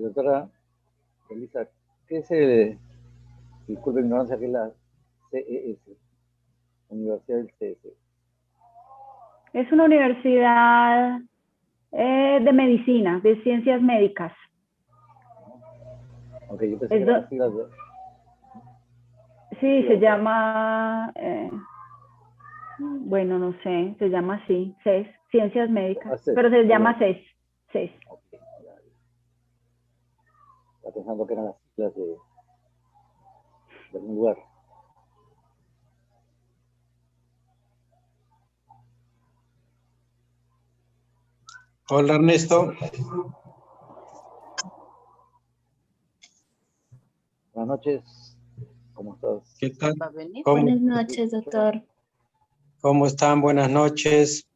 Doctora Elisa, ¿qué es disculpe mi ignorancia, qué es la CES, Universidad del CS? Es una universidad de medicina, de ciencias médicas. Ok, yo pensé que eran las siglas de... Sí, se llama, bueno, no sé, se llama así, CES, Ciencias Médicas, pero se llama CES. CES. Okay, estaba pensando que eran las siglas de algún lugar. Hola, Ernesto. Buenas noches, ¿cómo estás? ¿Qué tal? Buenas noches, doctor. ¿Cómo están? Buenas noches.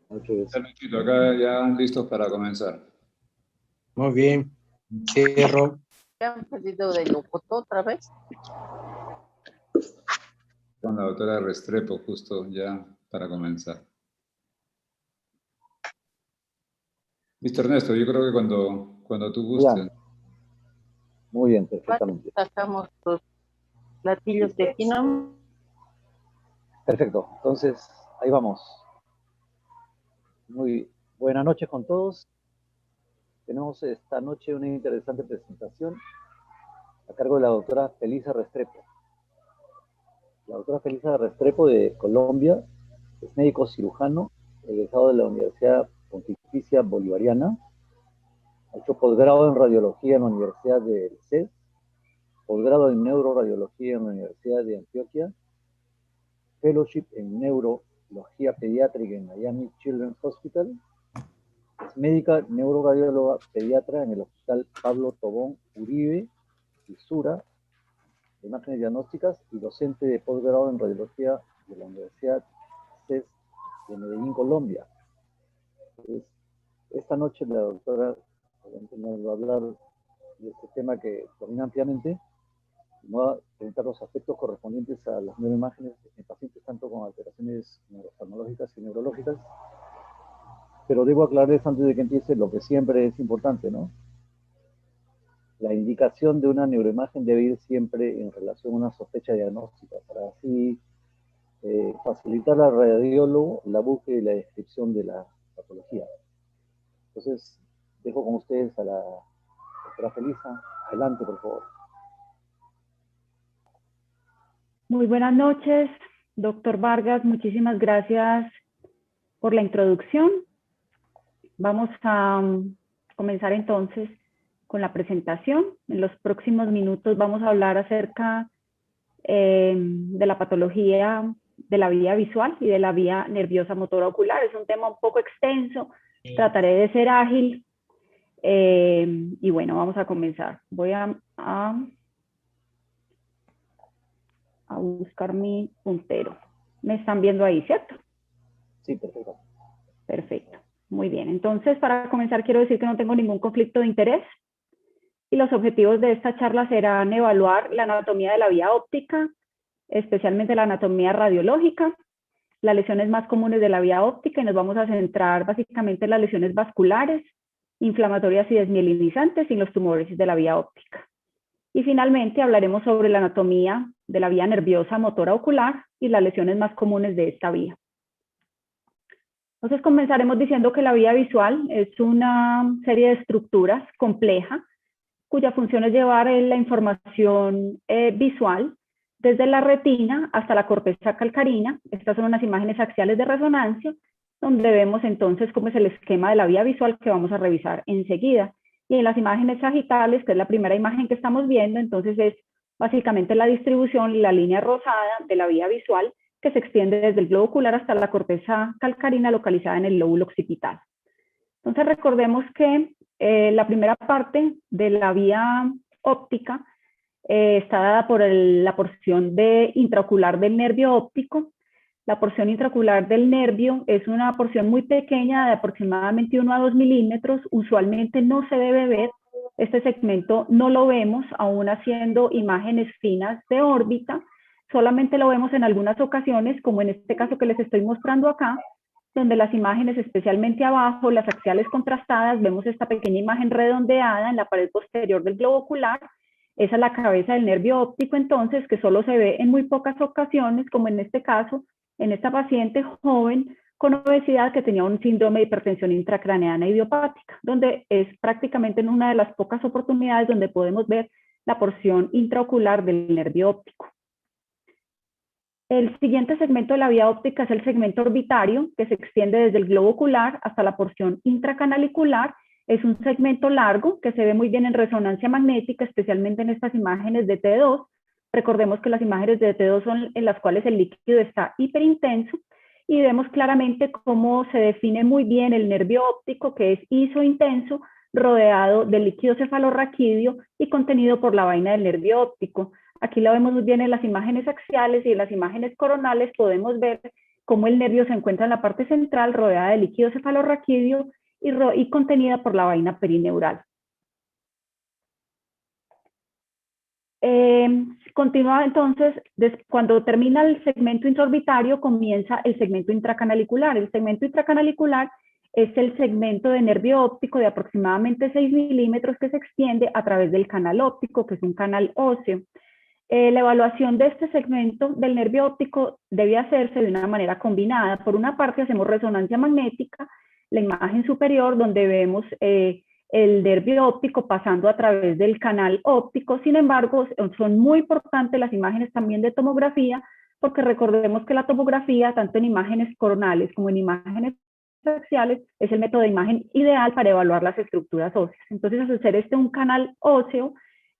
Acá ya listos para comenzar. Muy bien. Cierro. ¿Ya han perdido de Locoto otra vez? Con la doctora Restrepo justo ya para comenzar. Listo, Ernesto, yo creo que cuando tú gustes. Ya. Muy bien, perfectamente. Sacamos los platillos de aquí, ¿no? Perfecto, entonces ahí vamos. Muy buenas noches con todos. Tenemos esta noche una interesante presentación a cargo de la doctora Felisa Restrepo. La doctora Felisa Restrepo de Colombia es médico cirujano, egresado de la Universidad Pontificia Bolivariana. Ha hecho posgrado en radiología en la Universidad del CES, posgrado en neuroradiología en la Universidad de Antioquia, fellowship en neurología pediátrica en Miami Children's Hospital. Es médica neuroradióloga pediatra en el Hospital Pablo Tobón Uribe y Sura, de imágenes diagnósticas, y docente de posgrado en radiología de la Universidad CES de Medellín, Colombia. Entonces, esta noche la doctora nos va a hablar de este tema que domina ampliamente. Nos va a presentar los aspectos correspondientes a las neuroimágenes en pacientes tanto con alteraciones neurofarmacológicas y neurológicas. Pero debo aclararles antes de que empiece lo que siempre es importante, ¿no? La indicación de una neuroimagen debe ir siempre en relación a una sospecha diagnóstica, para así facilitar al radiólogo la búsqueda y la descripción de la patología. Entonces, dejo con ustedes a la doctora Felisa. Adelante, por favor. Muy buenas noches, doctor Vargas. Muchísimas gracias por la introducción. Vamos a comenzar entonces con la presentación. En los próximos minutos vamos a hablar acerca de la patología de la vía visual y de la vía nerviosa motora ocular. Es un tema un poco extenso, trataré de ser ágil y bueno, vamos a comenzar. Voy a buscar mi puntero. ¿Me están viendo ahí, cierto? Sí, perfecto. Perfecto. Muy bien. Entonces, para comenzar, quiero decir que no tengo ningún conflicto de interés. Y los objetivos de esta charla serán evaluar la anatomía de la vía óptica, especialmente la anatomía radiológica, las lesiones más comunes de la vía óptica, y nos vamos a centrar básicamente en las lesiones vasculares, inflamatorias y desmielinizantes y los tumores de la vía óptica. Y finalmente hablaremos sobre la anatomía de la vía nerviosa motora ocular y las lesiones más comunes de esta vía. Entonces comenzaremos diciendo que la vía visual es una serie de estructuras compleja cuya función es llevar la información visual desde la retina hasta la corteza calcarina. Estas son unas imágenes axiales de resonancia, donde vemos entonces cómo es el esquema de la vía visual que vamos a revisar enseguida. Y en las imágenes sagitales, que es la primera imagen que estamos viendo, entonces es básicamente la distribución y la línea rosada de la vía visual que se extiende desde el globo ocular hasta la corteza calcarina localizada en el lóbulo occipital. Entonces recordemos que la primera parte de la vía óptica está dada por la porción intraocular del nervio óptico. La porción intraocular del nervio es una porción muy pequeña de aproximadamente 1 a 2 milímetros. Usualmente no se debe ver. Este segmento no lo vemos aún haciendo imágenes finas de órbita. Solamente lo vemos en algunas ocasiones, como en este caso que les estoy mostrando acá, donde las imágenes, especialmente abajo, las axiales contrastadas, vemos esta pequeña imagen redondeada en la pared posterior del globo ocular. Esa es la cabeza del nervio óptico, entonces, que solo se ve en muy pocas ocasiones, como en este caso, en esta paciente joven con obesidad que tenía un síndrome de hipertensión intracraneana idiopática, donde es prácticamente en una de las pocas oportunidades donde podemos ver la porción intraocular del nervio óptico. El siguiente segmento de la vía óptica es el segmento orbitario, que se extiende desde el globo ocular hasta la porción intracanalicular. Es un segmento largo que se ve muy bien en resonancia magnética, especialmente en estas imágenes de T2. Recordemos que las imágenes de T2 son en las cuales el líquido está hiperintenso y vemos claramente cómo se define muy bien el nervio óptico, que es isointenso, rodeado del líquido cefalorraquídeo y contenido por la vaina del nervio óptico. Aquí lo vemos muy bien en las imágenes axiales y en las imágenes coronales podemos ver cómo el nervio se encuentra en la parte central rodeada de líquido cefalorraquídeo y contenida por la vaina perineural. Continúa entonces, cuando termina el segmento intraorbitario, comienza el segmento intracanalicular. El segmento intracanalicular es el segmento de nervio óptico de aproximadamente 6 milímetros que se extiende a través del canal óptico, que es un canal óseo. La evaluación de este segmento del nervio óptico debe hacerse de una manera combinada. Por una parte hacemos resonancia magnética, la imagen superior donde vemos el nervio óptico pasando a través del canal óptico. Sin embargo, son muy importantes las imágenes también de tomografía, porque recordemos que la tomografía, tanto en imágenes coronales como en imágenes axiales, es el método de imagen ideal para evaluar las estructuras óseas. Entonces, al ser un canal óseo,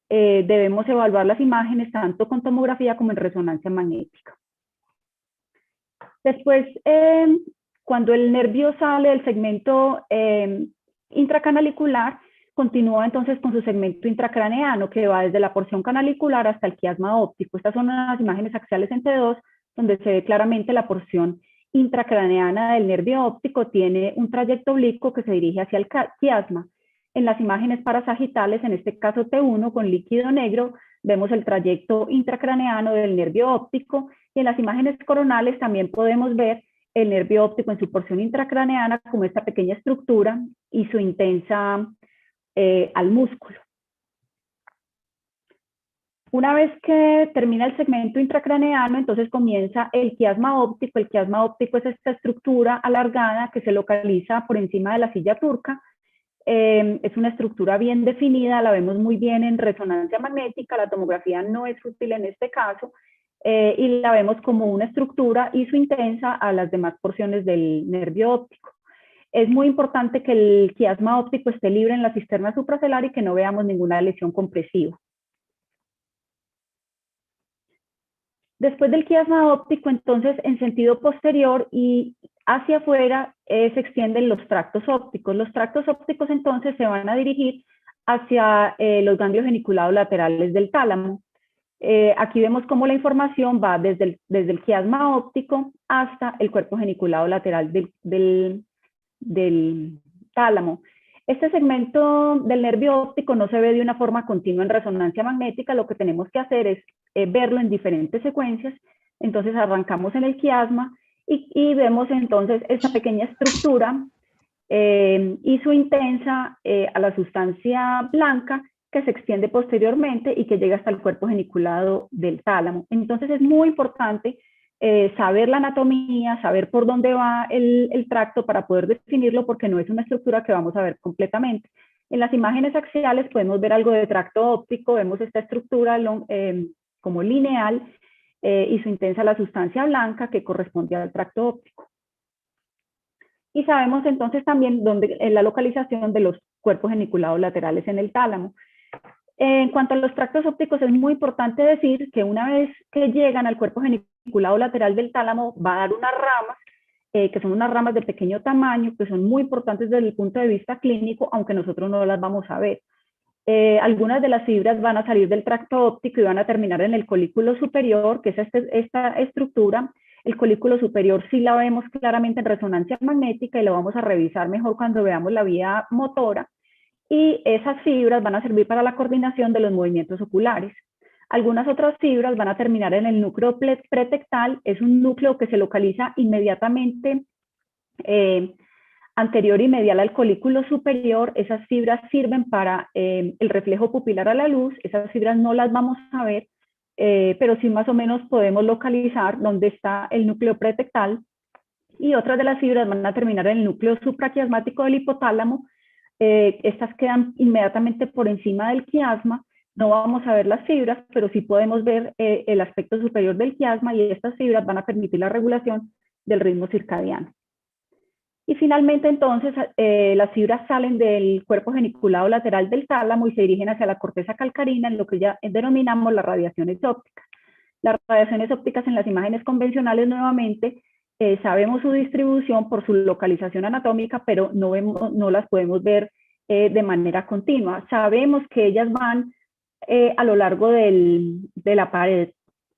debemos evaluar las imágenes tanto con tomografía como en resonancia magnética. Después, cuando el nervio sale del segmento intracanalicular, continúa entonces con su segmento intracraneano, que va desde la porción canalicular hasta el quiasma óptico. Estas son las imágenes axiales en T2, donde se ve claramente la porción intracraneana del nervio óptico, tiene un trayecto oblicuo que se dirige hacia el quiasma. En las imágenes parasagitales, en este caso T1 con líquido negro, vemos el trayecto intracraneano del nervio óptico, y en las imágenes coronales también podemos ver el nervio óptico en su porción intracraneana como esta pequeña estructura y su intensa al músculo. Una vez que termina el segmento intracraneano, entonces comienza el quiasma óptico. El quiasma óptico es esta estructura alargada que se localiza por encima de la silla turca. Es una estructura bien definida, la vemos muy bien en resonancia magnética, la tomografía no es útil en este caso, y la vemos como una estructura isointensa a las demás porciones del nervio óptico. Es muy importante que el quiasma óptico esté libre en la cisterna supracelular y que no veamos ninguna lesión compresiva. Después del quiasma óptico, entonces, en sentido posterior y hacia afuera se extienden los tractos ópticos. Los tractos ópticos, entonces, se van a dirigir hacia los ganglios geniculados laterales del tálamo. Aquí vemos cómo la información va desde el quiasma óptico hasta el cuerpo geniculado lateral del tálamo. Este segmento del nervio óptico no se ve de una forma continua en resonancia magnética, lo que tenemos que hacer es verlo en diferentes secuencias. Entonces arrancamos en el quiasma y vemos entonces esta pequeña estructura isointensa a la sustancia blanca que se extiende posteriormente y que llega hasta el cuerpo geniculado del tálamo. Entonces es muy importante saber la anatomía, saber por dónde va el tracto para poder definirlo, porque no es una estructura que vamos a ver completamente. En las imágenes axiales podemos ver algo de tracto óptico, vemos esta estructura como lineal y su intensa la sustancia blanca que corresponde al tracto óptico. Y sabemos entonces también dónde es la localización de los cuerpos geniculados laterales en el tálamo. En cuanto a los tractos ópticos, es muy importante decir que una vez que llegan al cuerpo geniculado lateral del tálamo, va a dar unas ramas, que son unas ramas de pequeño tamaño, que son muy importantes desde el punto de vista clínico, aunque nosotros no las vamos a ver. Algunas de las fibras van a salir del tracto óptico y van a terminar en el colículo superior, que es esta estructura. El colículo superior sí la vemos claramente en resonancia magnética y lo vamos a revisar mejor cuando veamos la vía motora. Y esas fibras van a servir para la coordinación de los movimientos oculares. Algunas otras fibras van a terminar en el núcleo pretectal, es un núcleo que se localiza inmediatamente anterior y medial al colículo superior. Esas fibras sirven para el reflejo pupilar a la luz. Esas fibras no las vamos a ver, pero sí más o menos podemos localizar dónde está el núcleo pretectal, y otras de las fibras van a terminar en el núcleo supraquiasmático del hipotálamo. Estas quedan inmediatamente por encima del quiasma. No vamos a ver las fibras, pero sí podemos ver el aspecto superior del quiasma, y estas fibras van a permitir la regulación del ritmo circadiano. Y finalmente, entonces, las fibras salen del cuerpo geniculado lateral del tálamo y se dirigen hacia la corteza calcarina, en lo que ya denominamos las radiaciones ópticas. Las radiaciones ópticas en las imágenes convencionales, nuevamente, sabemos su distribución por su localización anatómica, pero no las podemos ver de manera continua. Sabemos que ellas van a lo largo de la pared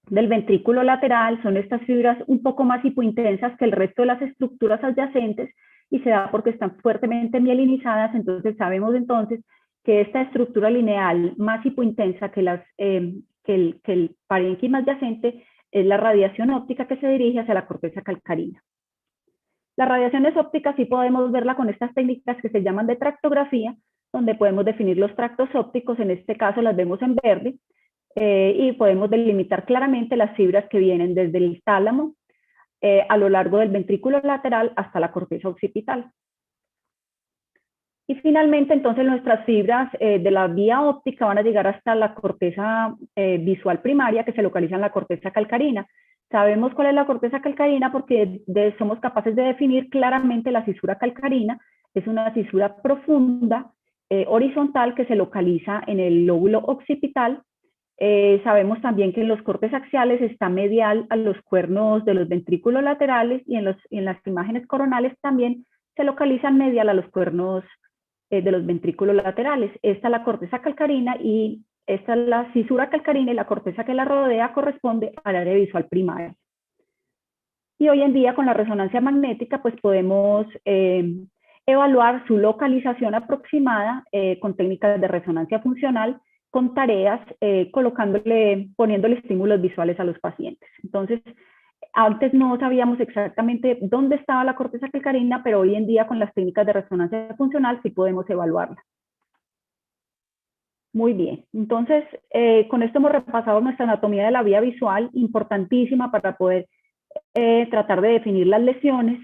del ventrículo lateral. Son estas fibras un poco más hipointensas que el resto de las estructuras adyacentes, y se da porque están fuertemente mielinizadas. Entonces sabemos entonces que esta estructura lineal más hipointensa que el parénquima adyacente es la radiación óptica, que se dirige hacia la corteza calcarina. Las radiaciones ópticas sí podemos verla con estas técnicas que se llaman de tractografía, donde podemos definir los tractos ópticos. En este caso las vemos en verde, y podemos delimitar claramente las fibras que vienen desde el tálamo a lo largo del ventrículo lateral hasta la corteza occipital. Y finalmente, entonces, nuestras fibras de la vía óptica van a llegar hasta la corteza visual primaria, que se localiza en la corteza calcarina. Sabemos cuál es la corteza calcarina porque somos capaces de definir claramente la cisura calcarina. Es una cisura profunda, horizontal, que se localiza en el lóbulo occipital. Sabemos también que en los cortes axiales está medial a los cuernos de los ventrículos laterales, y en las imágenes coronales también se localizan medial a los cuernos de los ventrículos laterales. Esta es la corteza calcarina, y esta es la cisura calcarina, y la corteza que la rodea corresponde al área visual primaria. Y hoy en día, con la resonancia magnética, pues podemos evaluar su localización aproximada con técnicas de resonancia funcional, con tareas, poniéndole estímulos visuales a los pacientes. Entonces, antes no sabíamos exactamente dónde estaba la corteza calcarina, pero hoy en día con las técnicas de resonancia funcional sí podemos evaluarla. Muy bien, entonces con esto hemos repasado nuestra anatomía de la vía visual, importantísima para poder tratar de definir las lesiones.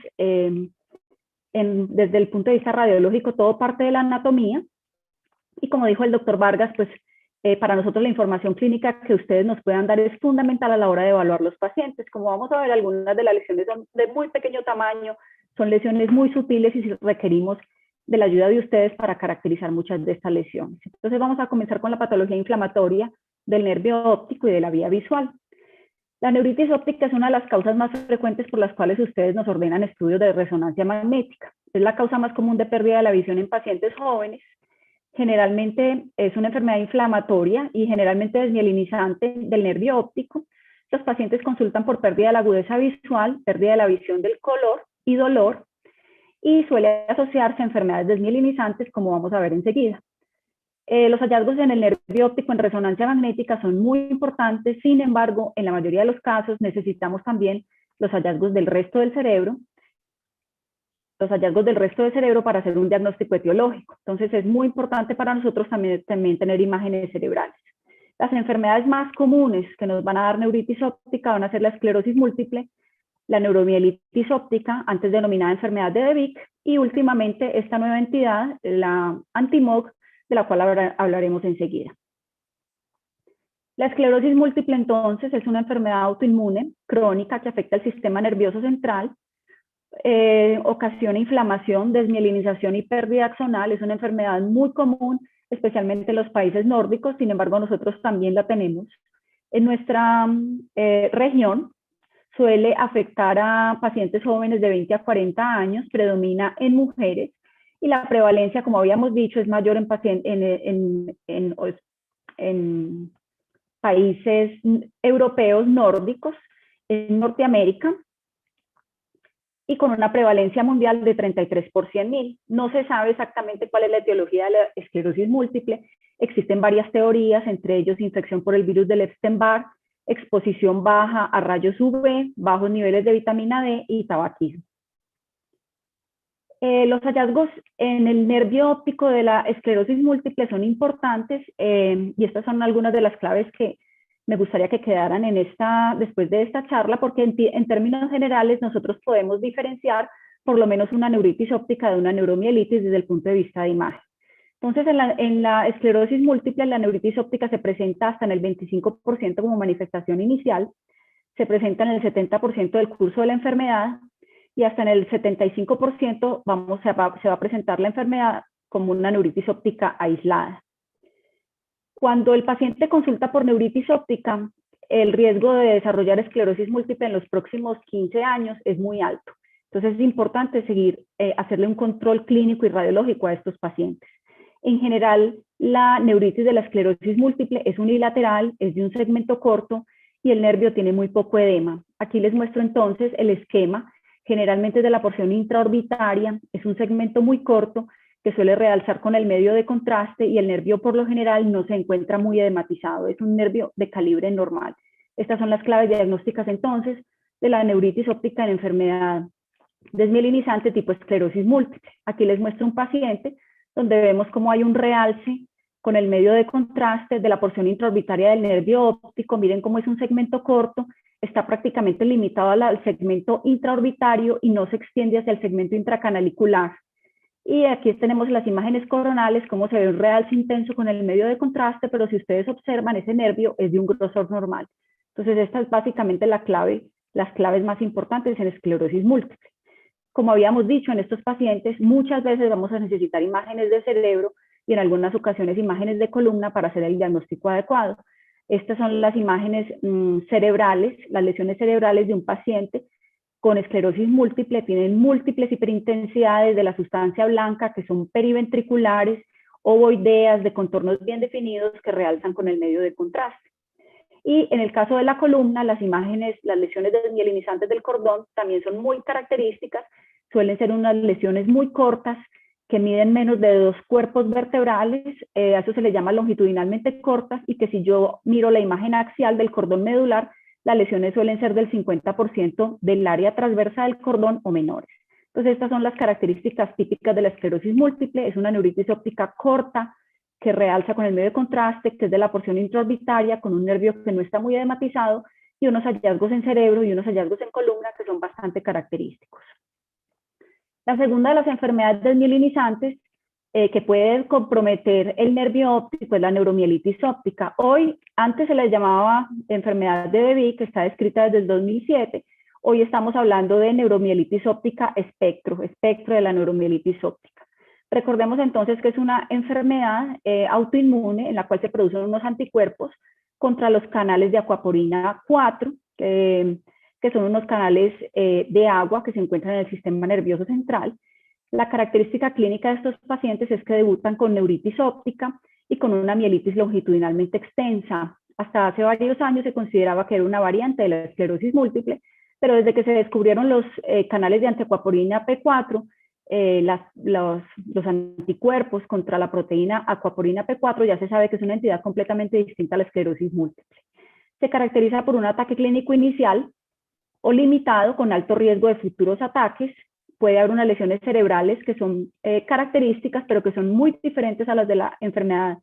Desde el punto de vista radiológico, todo parte de la anatomía, y como dijo el doctor Vargas, pues para nosotros la información clínica que ustedes nos puedan dar es fundamental a la hora de evaluar los pacientes. Como vamos a ver, algunas de las lesiones son de muy pequeño tamaño, son lesiones muy sutiles, y requerimos de la ayuda de ustedes para caracterizar muchas de estas lesiones. Entonces vamos a comenzar con la patología inflamatoria del nervio óptico y de la vía visual. La neuritis óptica es una de las causas más frecuentes por las cuales ustedes nos ordenan estudios de resonancia magnética. Es la causa más común de pérdida de la visión en pacientes jóvenes. Generalmente es una enfermedad inflamatoria y generalmente desmielinizante del nervio óptico. Los pacientes consultan por pérdida de la agudeza visual, pérdida de la visión del color y dolor, y suele asociarse a enfermedades desmielinizantes, como vamos a ver enseguida. Los hallazgos en el nervio óptico en resonancia magnética son muy importantes. Sin embargo, en la mayoría de los casos necesitamos también los hallazgos del resto del cerebro, para hacer un diagnóstico etiológico. Entonces es muy importante para nosotros también tener imágenes cerebrales. Las enfermedades más comunes que nos van a dar neuritis óptica van a ser la esclerosis múltiple, la neuromielitis óptica, antes denominada enfermedad de Devic, y últimamente esta nueva entidad, la anti-MOG, de la cual hablaremos enseguida. La esclerosis múltiple, entonces, es una enfermedad autoinmune crónica que afecta el sistema nervioso central, ocasiona inflamación, desmielinización y pérdida axonal. Es una enfermedad muy común, especialmente en los países nórdicos. Sin embargo, nosotros también la tenemos. En nuestra región suele afectar a pacientes jóvenes de 20 a 40 años, predomina en mujeres, y la prevalencia, como habíamos dicho, es mayor en países europeos nórdicos, en Norteamérica, y con una prevalencia mundial de 33 por 100.000. No se sabe exactamente cuál es la etiología de la esclerosis múltiple. Existen varias teorías, entre ellos infección por el virus del Epstein-Barr, exposición baja a rayos UV, bajos niveles de vitamina D y tabaquismo. Los hallazgos en el nervio óptico de la esclerosis múltiple son importantes y estas son algunas de las claves que me gustaría que quedaran después de esta charla, porque en términos generales nosotros podemos diferenciar por lo menos una neuritis óptica de una neuromielitis desde el punto de vista de imagen. Entonces, en la esclerosis múltiple, la neuritis óptica se presenta hasta en el 25% como manifestación inicial, se presenta en el 70% del curso de la enfermedad y hasta en el 75% se va a presentar la enfermedad como una neuritis óptica aislada. Cuando el paciente consulta por neuritis óptica, el riesgo de desarrollar esclerosis múltiple en los próximos 15 años es muy alto. Entonces es importante hacerle un control clínico y radiológico a estos pacientes. En general, la neuritis de la esclerosis múltiple es unilateral, es de un segmento corto y el nervio tiene muy poco edema. Aquí les muestro entonces el esquema, generalmente de la porción intraorbitaria, es un segmento muy corto que suele realzar con el medio de contraste y el nervio por lo general no se encuentra muy edematizado, es un nervio de calibre normal. Estas son las claves diagnósticas entonces de la neuritis óptica en enfermedad desmielinizante tipo esclerosis múltiple. Aquí les muestro un paciente donde vemos cómo hay un realce con el medio de contraste de la porción intraorbitaria del nervio óptico. Miren cómo es un segmento corto, está prácticamente limitado al segmento intraorbitario y no se extiende hacia el segmento intracanalicular. Y aquí tenemos las imágenes coronales, cómo se ve un realce intenso con el medio de contraste, pero si ustedes observan, ese nervio es de un grosor normal. Entonces esta es básicamente las claves más importantes en esclerosis múltiple. Como habíamos dicho, en estos pacientes muchas veces vamos a necesitar imágenes de cerebro y en algunas ocasiones imágenes de columna para hacer el diagnóstico adecuado. Estas son las imágenes cerebrales, las lesiones cerebrales de un paciente con esclerosis múltiple. Tienen múltiples hiperintensidades de la sustancia blanca que son periventriculares, ovoideas, de contornos bien definidos que realzan con el medio de contraste. Y en el caso de la columna, las lesiones desmielinizantes del cordón también son muy características, suelen ser unas lesiones muy cortas que miden menos de 2 cuerpos vertebrales, a eso se le llama longitudinalmente cortas, y que si yo miro la imagen axial del cordón medular, las lesiones suelen ser del 50% del área transversa del cordón o menores. Entonces estas son las características típicas de la esclerosis múltiple, es una neuritis óptica corta, que realza con el medio de contraste, que es de la porción intraorbitaria, con un nervio que no está muy edematizado, y unos hallazgos en cerebro y unos hallazgos en columna que son bastante característicos. La segunda de las enfermedades desmielinizantes que pueden comprometer el nervio óptico es la neuromielitis óptica. Antes se le llamaba enfermedad de Debye, que está descrita desde el 2007. Hoy estamos hablando de neuromielitis óptica espectro de la neuromielitis óptica. Recordemos entonces que es una enfermedad autoinmune en la cual se producen unos anticuerpos contra los canales de acuaporina 4, que son unos canales de agua que se encuentran en el sistema nervioso central. La característica clínica de estos pacientes es que debutan con neuritis óptica y con una mielitis longitudinalmente extensa. Hasta hace varios años se consideraba que era una variante de la esclerosis múltiple, pero desde que se descubrieron los canales de antiacuaporina P4, los anticuerpos contra la proteína acuaporina P4 ya se sabe que es una entidad completamente distinta a la esclerosis múltiple. Se caracteriza por un ataque clínico inicial o limitado con alto riesgo de futuros ataques. Puede haber unas lesiones cerebrales que son características, pero que son muy diferentes a las de la enfermedad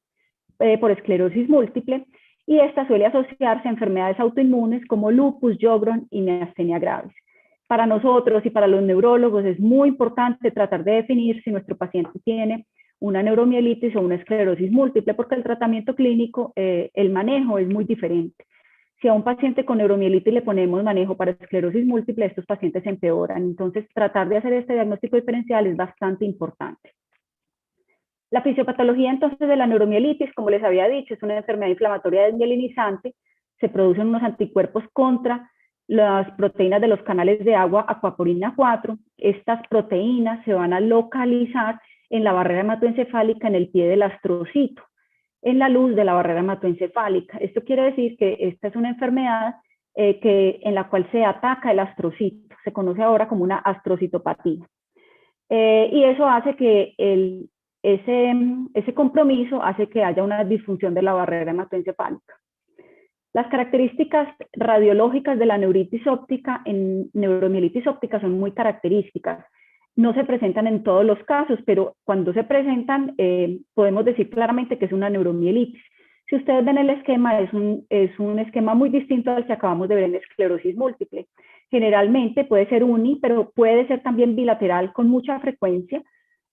por esclerosis múltiple, y esta suele asociarse a enfermedades autoinmunes como lupus, Sjögren y miastenia gravis. Para nosotros y para los neurólogos es muy importante tratar de definir si nuestro paciente tiene una neuromielitis o una esclerosis múltiple, porque el tratamiento clínico, el manejo es muy diferente. Si a un paciente con neuromielitis le ponemos manejo para esclerosis múltiple, estos pacientes empeoran. Entonces, tratar de hacer este diagnóstico diferencial es bastante importante. La fisiopatología entonces de la neuromielitis, como les había dicho, es una enfermedad inflamatoria desmielinizante. Se producen unos anticuerpos contra las proteínas de los canales de agua acuaporina 4. Estas proteínas se van a localizar en la barrera hematoencefálica en el pie del astrocito, en la luz de la barrera hematoencefálica. Esto quiere decir que esta es una enfermedad en la cual se ataca el astrocito. Se conoce ahora como una astrocitopatía. Y eso hace que ese compromiso hace que haya una disfunción de la barrera hematoencefálica. Las características radiológicas de la neuritis óptica en neuromielitis óptica son muy características. no se presentan en todos los casos, pero cuando se presentan podemos decir claramente que es una neuromielitis. Si ustedes ven el esquema, es un esquema muy distinto al que acabamos de ver en esclerosis múltiple. Generalmente puede ser uni, pero puede ser también bilateral con mucha frecuencia.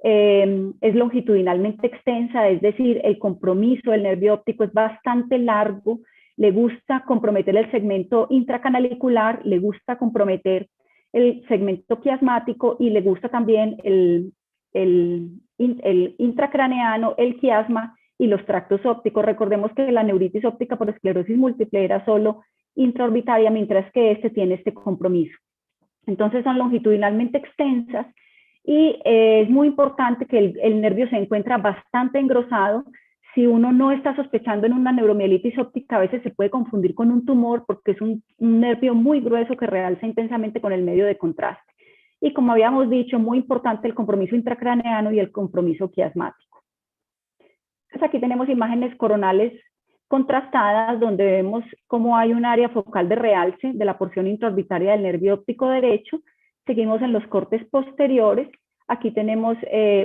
Es longitudinalmente extensa, es decir, el compromiso del nervio óptico es bastante largo, le gusta comprometer el segmento intracanalicular, le gusta comprometer el segmento quiasmático y le gusta también el intracraneano, el quiasma y los tractos ópticos. Recordemos que la neuritis óptica por esclerosis múltiple era solo intraorbitaria, mientras que este tiene este compromiso. Entonces son longitudinalmente extensas y es muy importante que el nervio se encuentra bastante engrosado. Si uno no está sospechando en una neuromielitis óptica, a veces se puede confundir con un tumor porque es un nervio muy grueso que realza intensamente con el medio de contraste. Y como habíamos dicho, muy importante el compromiso intracraneano y el compromiso quiasmático. Entonces aquí tenemos imágenes coronales contrastadas donde vemos cómo hay un área focal de realce de la porción intraorbitaria del nervio óptico derecho. Seguimos en los cortes posteriores. Aquí tenemos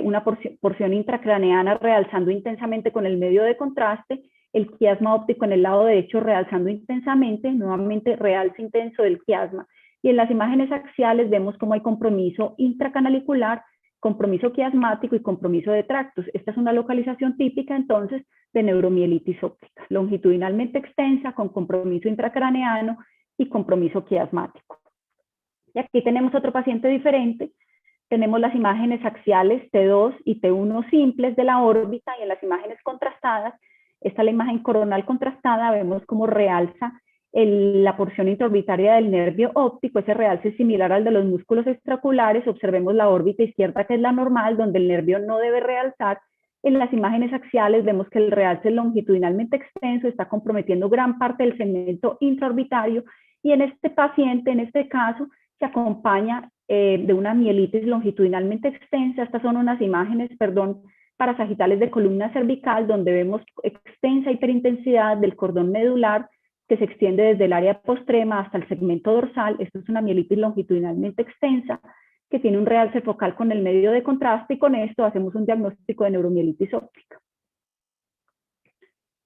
una porción intracraneana realzando intensamente con el medio de contraste, el quiasma óptico en el lado derecho realzando intensamente, nuevamente realce intenso del quiasma. Y en las imágenes axiales vemos cómo hay compromiso intracanalicular, compromiso quiasmático y compromiso de tractos. Esta es una localización típica entonces de neuromielitis óptica, longitudinalmente extensa con compromiso intracraneano y compromiso quiasmático. Y aquí tenemos otro paciente diferente. Tenemos las imágenes axiales T2 y T1 simples de la órbita y en las imágenes contrastadas, esta es la imagen coronal contrastada, vemos cómo realza la porción intraorbitaria del nervio óptico, ese realce es similar al de los músculos extraoculares, observemos la órbita izquierda que es la normal, donde el nervio no debe realzar. En las imágenes axiales vemos que el realce es longitudinalmente extenso, está comprometiendo gran parte del segmento intraorbitario y en este paciente, en este caso, se acompaña de una mielitis longitudinalmente extensa. Estas son unas imágenes, parasagitales de columna cervical, donde vemos extensa hiperintensidad del cordón medular que se extiende desde el área postrema hasta el segmento dorsal. Esto es una mielitis longitudinalmente extensa que tiene un realce focal con el medio de contraste y con esto hacemos un diagnóstico de neuromielitis óptica.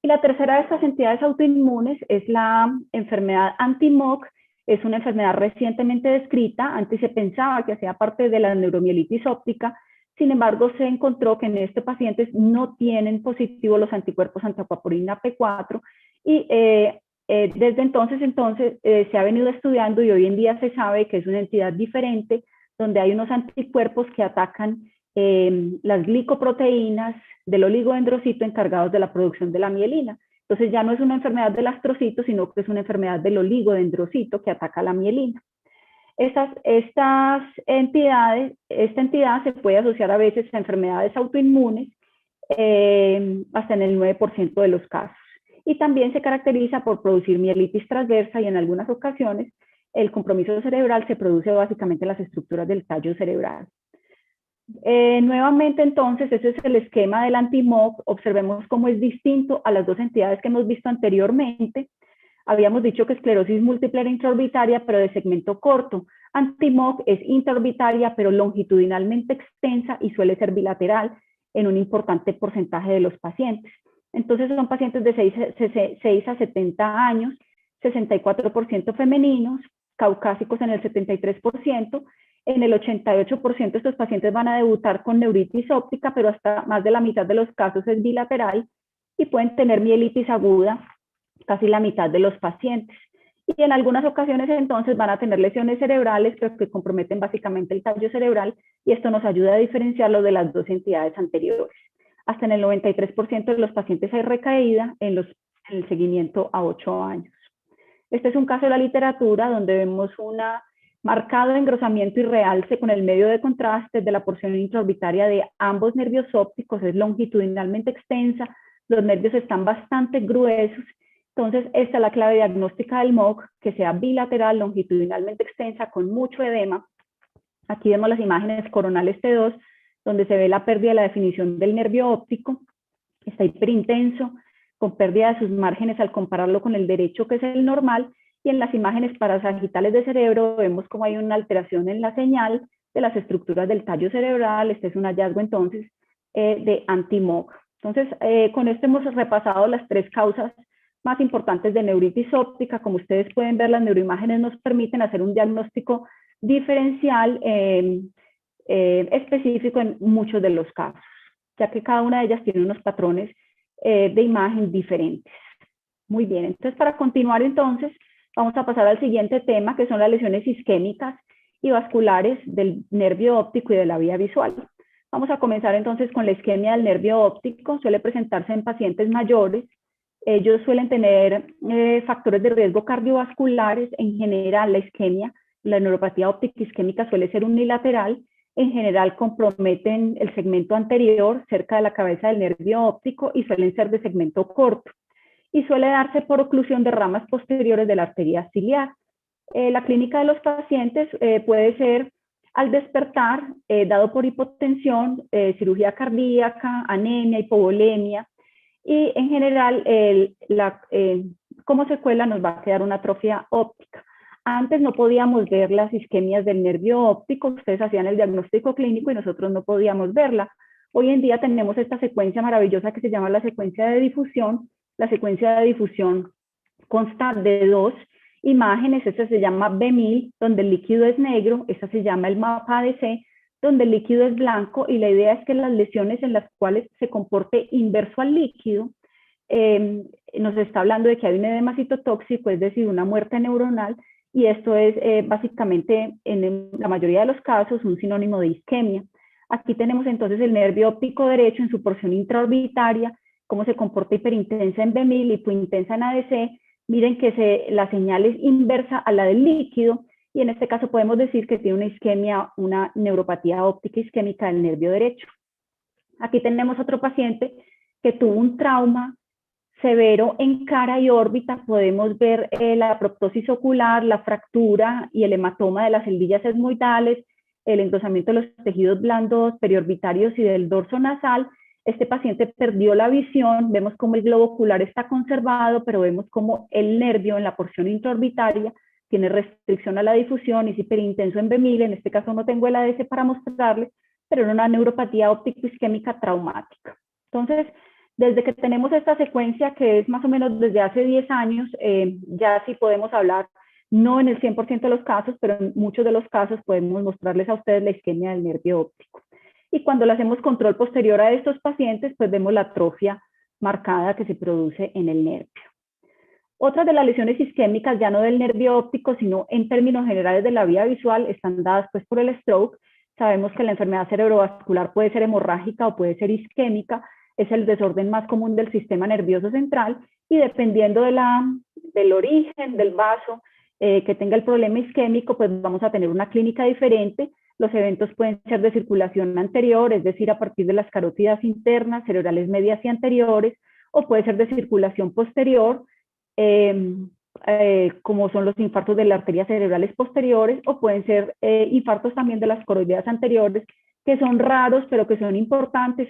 Y la tercera de estas entidades autoinmunes es la enfermedad anti-MOG. Es una enfermedad recientemente descrita, antes se pensaba que hacía parte de la neuromielitis óptica, sin embargo se encontró que en estos pacientes no tienen positivo los anticuerpos antiaquaporina P4 y desde entonces se ha venido estudiando y hoy en día se sabe que es una entidad diferente donde hay unos anticuerpos que atacan las glicoproteínas del oligodendrocito encargados de la producción de la mielina. Entonces ya no es una enfermedad del astrocito, sino que es una enfermedad del oligodendrocito que ataca la mielina. Esta entidad se puede asociar a veces a enfermedades autoinmunes, hasta en el 9% de los casos. Y también se caracteriza por producir mielitis transversa y en algunas ocasiones el compromiso cerebral se produce básicamente en las estructuras del tallo cerebral. Nuevamente entonces, ese es el esquema del anti-MOG. Observemos cómo es distinto a las dos entidades que hemos visto anteriormente. Habíamos dicho que esclerosis múltiple era intraorbitaria, pero de segmento corto. Anti-MOG es intraorbitaria, pero longitudinalmente extensa y suele ser bilateral en un importante porcentaje de los pacientes. Entonces son pacientes de 6 a 70 años, 64% femeninos, caucásicos en el 73%, en el 88% estos pacientes van a debutar con neuritis óptica, pero hasta más de la mitad de los casos es bilateral y pueden tener mielitis aguda, casi la mitad de los pacientes. Y en algunas ocasiones entonces van a tener lesiones cerebrales, pero que comprometen básicamente el tallo cerebral y esto nos ayuda a diferenciarlo de las dos entidades anteriores. Hasta en el 93% de los pacientes hay recaída en el seguimiento a 8 años. Este es un caso de la literatura donde vemos una marcado engrosamiento y realce con el medio de contraste de la porción intraorbitaria de ambos nervios ópticos, es longitudinalmente extensa, los nervios están bastante gruesos, entonces esta es la clave diagnóstica del MOG, que sea bilateral, longitudinalmente extensa, con mucho edema. Aquí vemos las imágenes coronales T2, donde se ve la pérdida de la definición del nervio óptico, está hiperintenso, con pérdida de sus márgenes al compararlo con el derecho, que es el normal, y en las imágenes parasagitales de cerebro vemos como hay una alteración en la señal, de las estructuras del tallo cerebral. Este es un hallazgo entonces de Antimog. Entonces, con esto hemos repasado las 3 causas más importantes de neuritis óptica. Como ustedes pueden ver, las neuroimágenes nos permiten hacer un diagnóstico diferencial específico en muchos de los casos, ya que cada una de ellas tiene unos patrones de imagen diferentes. Muy bien, entonces para continuar entonces, vamos a pasar al siguiente tema, que son las lesiones isquémicas y vasculares del nervio óptico y de la vía visual. Vamos a comenzar entonces con la isquemia del nervio óptico. Suele presentarse en pacientes mayores. Ellos suelen tener factores de riesgo cardiovasculares. En general, la isquemia, la neuropatía óptica isquémica suele ser unilateral. En general, comprometen el segmento anterior cerca de la cabeza del nervio óptico y suelen ser de segmento corto. Y suele darse por oclusión de ramas posteriores de la arteria ciliar. La clínica de los pacientes puede ser al despertar, dado por hipotensión, cirugía cardíaca, anemia, hipovolemia, y en general como secuela nos va a quedar una atrofia óptica. Antes no podíamos ver las isquemias del nervio óptico, ustedes hacían el diagnóstico clínico y nosotros no podíamos verla. Hoy en día tenemos esta secuencia maravillosa que se llama la secuencia de difusión. La secuencia de difusión consta de 2 imágenes. Esta se llama B1000, donde el líquido es negro. Esta se llama el mapa ADC, donde el líquido es blanco, y la idea es que las lesiones en las cuales se comporte inverso al líquido, nos está hablando de que hay un edema citotóxico, es decir, una muerte neuronal, y esto es básicamente en la mayoría de los casos un sinónimo de isquemia. Aquí tenemos entonces el nervio óptico derecho en su porción intraorbitaria, cómo se comporta hiperintensa en B1000, hipointensa en ADC. Miren que la señal es inversa a la del líquido, y en este caso podemos decir que tiene una isquemia, una neuropatía óptica isquémica del nervio derecho. Aquí tenemos otro paciente que tuvo un trauma severo en cara y órbita. Podemos ver la proptosis ocular, la fractura y el hematoma de las celdillas esmoidales, el engrosamiento de los tejidos blandos periorbitarios y del dorso nasal. Este paciente perdió la visión, vemos cómo el globo ocular está conservado, pero vemos cómo el nervio en la porción intraorbitaria tiene restricción a la difusión, es hiperintenso en B1000, en este caso no tengo el ADC para mostrarles, pero era una neuropatía óptico-isquémica traumática. Entonces, desde que tenemos esta secuencia, que es más o menos desde hace 10 años, ya sí podemos hablar, no en el 100% de los casos, pero en muchos de los casos podemos mostrarles a ustedes la isquemia del nervio óptico. Y cuando le hacemos control posterior a estos pacientes, pues vemos la atrofia marcada que se produce en el nervio. Otras de las lesiones isquémicas, ya no del nervio óptico, sino en términos generales de la vía visual, están dadas pues por el stroke. Sabemos que la enfermedad cerebrovascular puede ser hemorrágica o puede ser isquémica, es el desorden más común del sistema nervioso central, y dependiendo del origen del vaso que tenga el problema isquémico, pues vamos a tener una clínica diferente. Los eventos pueden ser de circulación anterior, es decir, a partir de las carótidas internas, cerebrales medias y anteriores, o puede ser de circulación posterior, como son los infartos de las arterias cerebrales posteriores, o pueden ser infartos también de las coroideas anteriores, que son raros, pero que son importantes,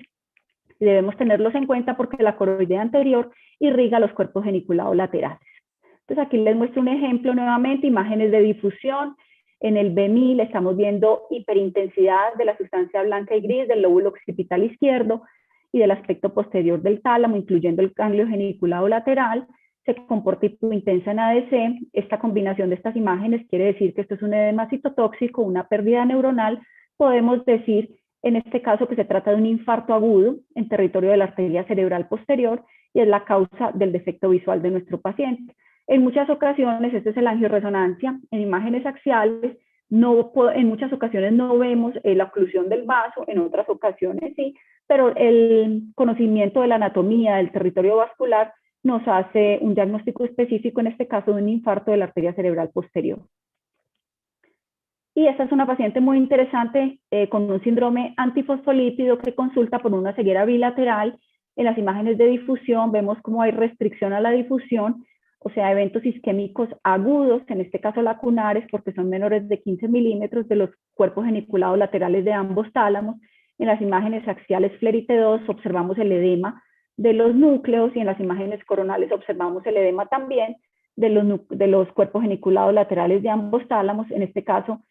y debemos tenerlos en cuenta porque la coroidea anterior irriga los cuerpos geniculados laterales. Entonces aquí les muestro un ejemplo nuevamente, imágenes de difusión. En el B1000 estamos viendo hiperintensidad de la sustancia blanca y gris del lóbulo occipital izquierdo y del aspecto posterior del tálamo, incluyendo el ganglio geniculado lateral. Se comporta hipointensa en ADC. Esta combinación de estas imágenes quiere decir que esto es un edema citotóxico, una pérdida neuronal. Podemos decir en este caso que se trata de un infarto agudo en territorio de la arteria cerebral posterior, y es la causa del defecto visual de nuestro paciente. En muchas ocasiones, este es el angioresonancia, en imágenes axiales, en muchas ocasiones no vemos la oclusión del vaso, en otras ocasiones sí, pero el conocimiento de la anatomía del territorio vascular nos hace un diagnóstico específico, en este caso de un infarto de la arteria cerebral posterior. Y esta es una paciente muy interesante con un síndrome antifosfolípido que consulta por una ceguera bilateral. En las imágenes de difusión vemos cómo hay restricción a la difusión, o sea, eventos isquémicos agudos, en este caso lacunares, porque son menores de 15 milímetros de los cuerpos geniculados laterales de ambos tálamos. En las imágenes axiales FLAIR-T2 observamos el edema de los núcleos, y en las imágenes coronales observamos el edema también de los cuerpos geniculados laterales de ambos tálamos. En este caso,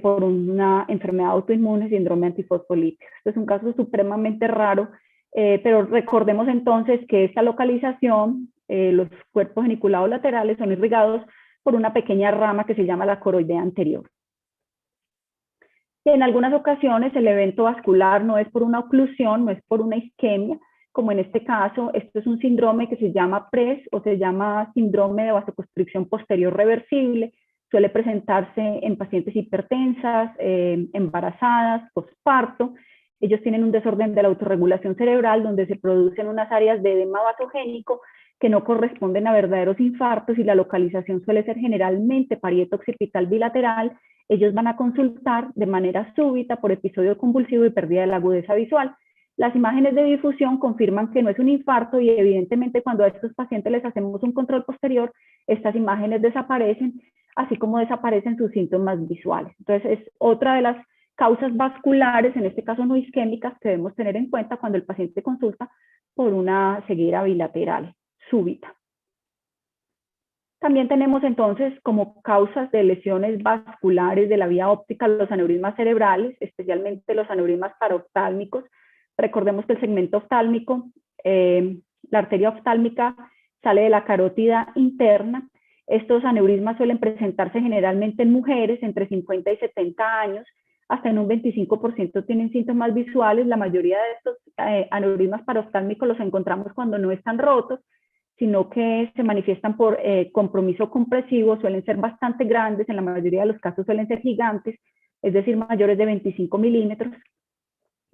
por una enfermedad autoinmune, síndrome antifosfolípico. Este es un caso supremamente raro, pero recordemos entonces que esta localización, los cuerpos geniculados laterales son irrigados por una pequeña rama que se llama la coroidea anterior. En algunas ocasiones el evento vascular no es por una oclusión, no es por una isquemia, como en este caso. Esto es un síndrome que se llama PRES o se llama síndrome de vasoconstricción posterior reversible. Suele presentarse en pacientes hipertensas, embarazadas, posparto. Ellos tienen un desorden de la autorregulación cerebral donde se producen unas áreas de edema vasogénico que no corresponden a verdaderos infartos y la localización suele ser generalmente parieto occipital bilateral. Ellos van a consultar de manera súbita por episodio convulsivo y pérdida de la agudeza visual. Las imágenes de difusión confirman que no es un infarto y evidentemente cuando a estos pacientes les hacemos un control posterior, estas imágenes desaparecen, así como desaparecen sus síntomas visuales. Entonces es otra de las causas vasculares, en este caso no isquémicas, que debemos tener en cuenta cuando el paciente consulta por una ceguera bilateral súbita. También tenemos entonces como causas de lesiones vasculares de la vía óptica los aneurismas cerebrales, especialmente los aneurismas paroftálmicos. Recordemos que el segmento oftálmico, la arteria oftálmica sale de la carótida interna. Estos aneurismas suelen presentarse generalmente en mujeres entre 50 y 70 años, hasta en un 25% tienen síntomas visuales. La mayoría de estos aneurismas paroftálmicos los encontramos cuando no están rotos, sino que se manifiestan por compromiso compresivo, suelen ser bastante grandes, en la mayoría de los casos suelen ser gigantes, es decir, mayores de 25 milímetros,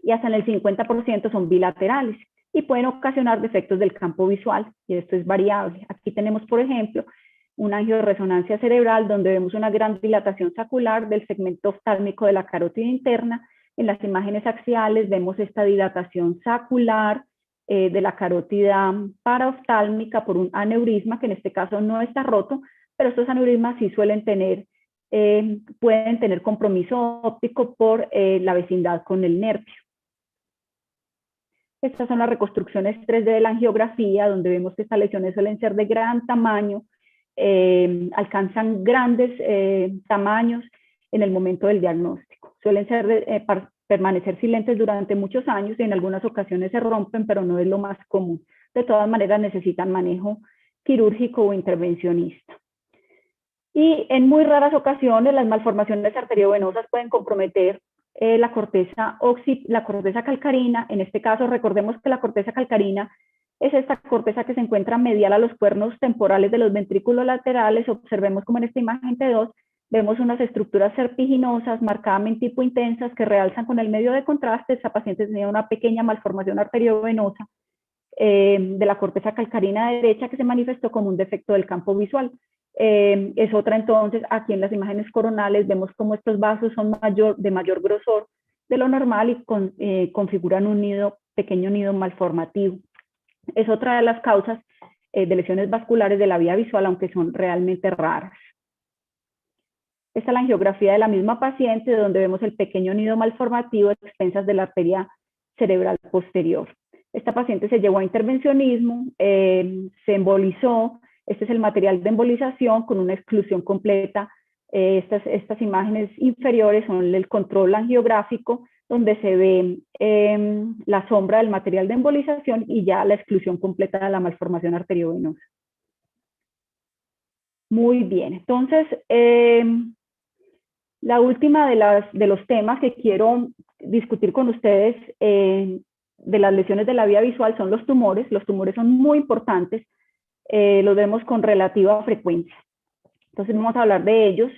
y hasta en el 50% son bilaterales, y pueden ocasionar defectos del campo visual, y esto es variable. Aquí tenemos, por ejemplo, un angioresonancia cerebral, donde vemos una gran dilatación sacular del segmento oftálmico de la carótida interna. En las imágenes axiales vemos esta dilatación sacular, de la carótida paraoftálmica por un aneurisma, que en este caso no está roto, pero estos aneurismas sí suelen tener, pueden tener compromiso óptico por la vecindad con el nervio. Estas son las reconstrucciones 3D de la angiografía, donde vemos que estas lesiones suelen ser de gran tamaño, alcanzan grandes tamaños en el momento del diagnóstico. Suelen ser permanecer silentes durante muchos años y en algunas ocasiones se rompen, pero no es lo más común. De todas maneras necesitan manejo quirúrgico o intervencionista. Y en muy raras ocasiones las malformaciones arteriovenosas pueden comprometer la corteza calcarina. En este caso recordemos que la corteza calcarina es esta corteza que se encuentra medial a los cuernos temporales de los ventrículos laterales. Observemos como en esta imagen T2 vemos unas estructuras serpiginosas marcadamente hipointensas que realzan con el medio de contraste. Esta paciente tenía una pequeña malformación arteriovenosa de la corteza calcarina derecha que se manifestó como un defecto del campo visual. Es otra entonces, aquí en las imágenes coronales vemos cómo estos vasos son de mayor grosor de lo normal y configuran un pequeño nido malformativo. Es otra de las causas de lesiones vasculares de la vía visual, aunque son realmente raras. Esta es la angiografía de la misma paciente, donde vemos el pequeño nido malformativo a expensas de la arteria cerebral posterior. Esta paciente se llevó a intervencionismo, se embolizó. Este es el material de embolización con una exclusión completa. Estas imágenes inferiores son el control angiográfico, donde se ve la sombra del material de embolización y ya la exclusión completa de la malformación arteriovenosa. Muy bien, entonces la última de los temas que quiero discutir con ustedes de las lesiones de la vía visual son los tumores. Los tumores son muy importantes, los vemos con relativa frecuencia. Entonces vamos a hablar de ellos.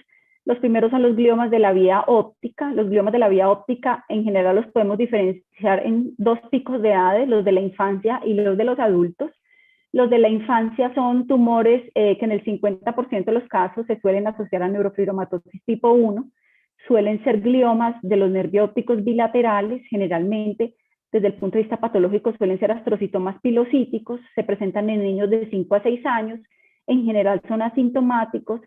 Los primeros son los gliomas de la vía óptica. Los gliomas de la vía óptica en general los podemos diferenciar en dos picos de edades, los de la infancia y los de los adultos. Los de la infancia son tumores que en el 50% de los casos se suelen asociar a neurofibromatosis tipo 1. Suelen ser gliomas de los nervios ópticos bilaterales, generalmente desde el punto de vista patológico suelen ser astrocitomas pilocíticos, se presentan en niños de 5 a 6 años, en general son asintomáticos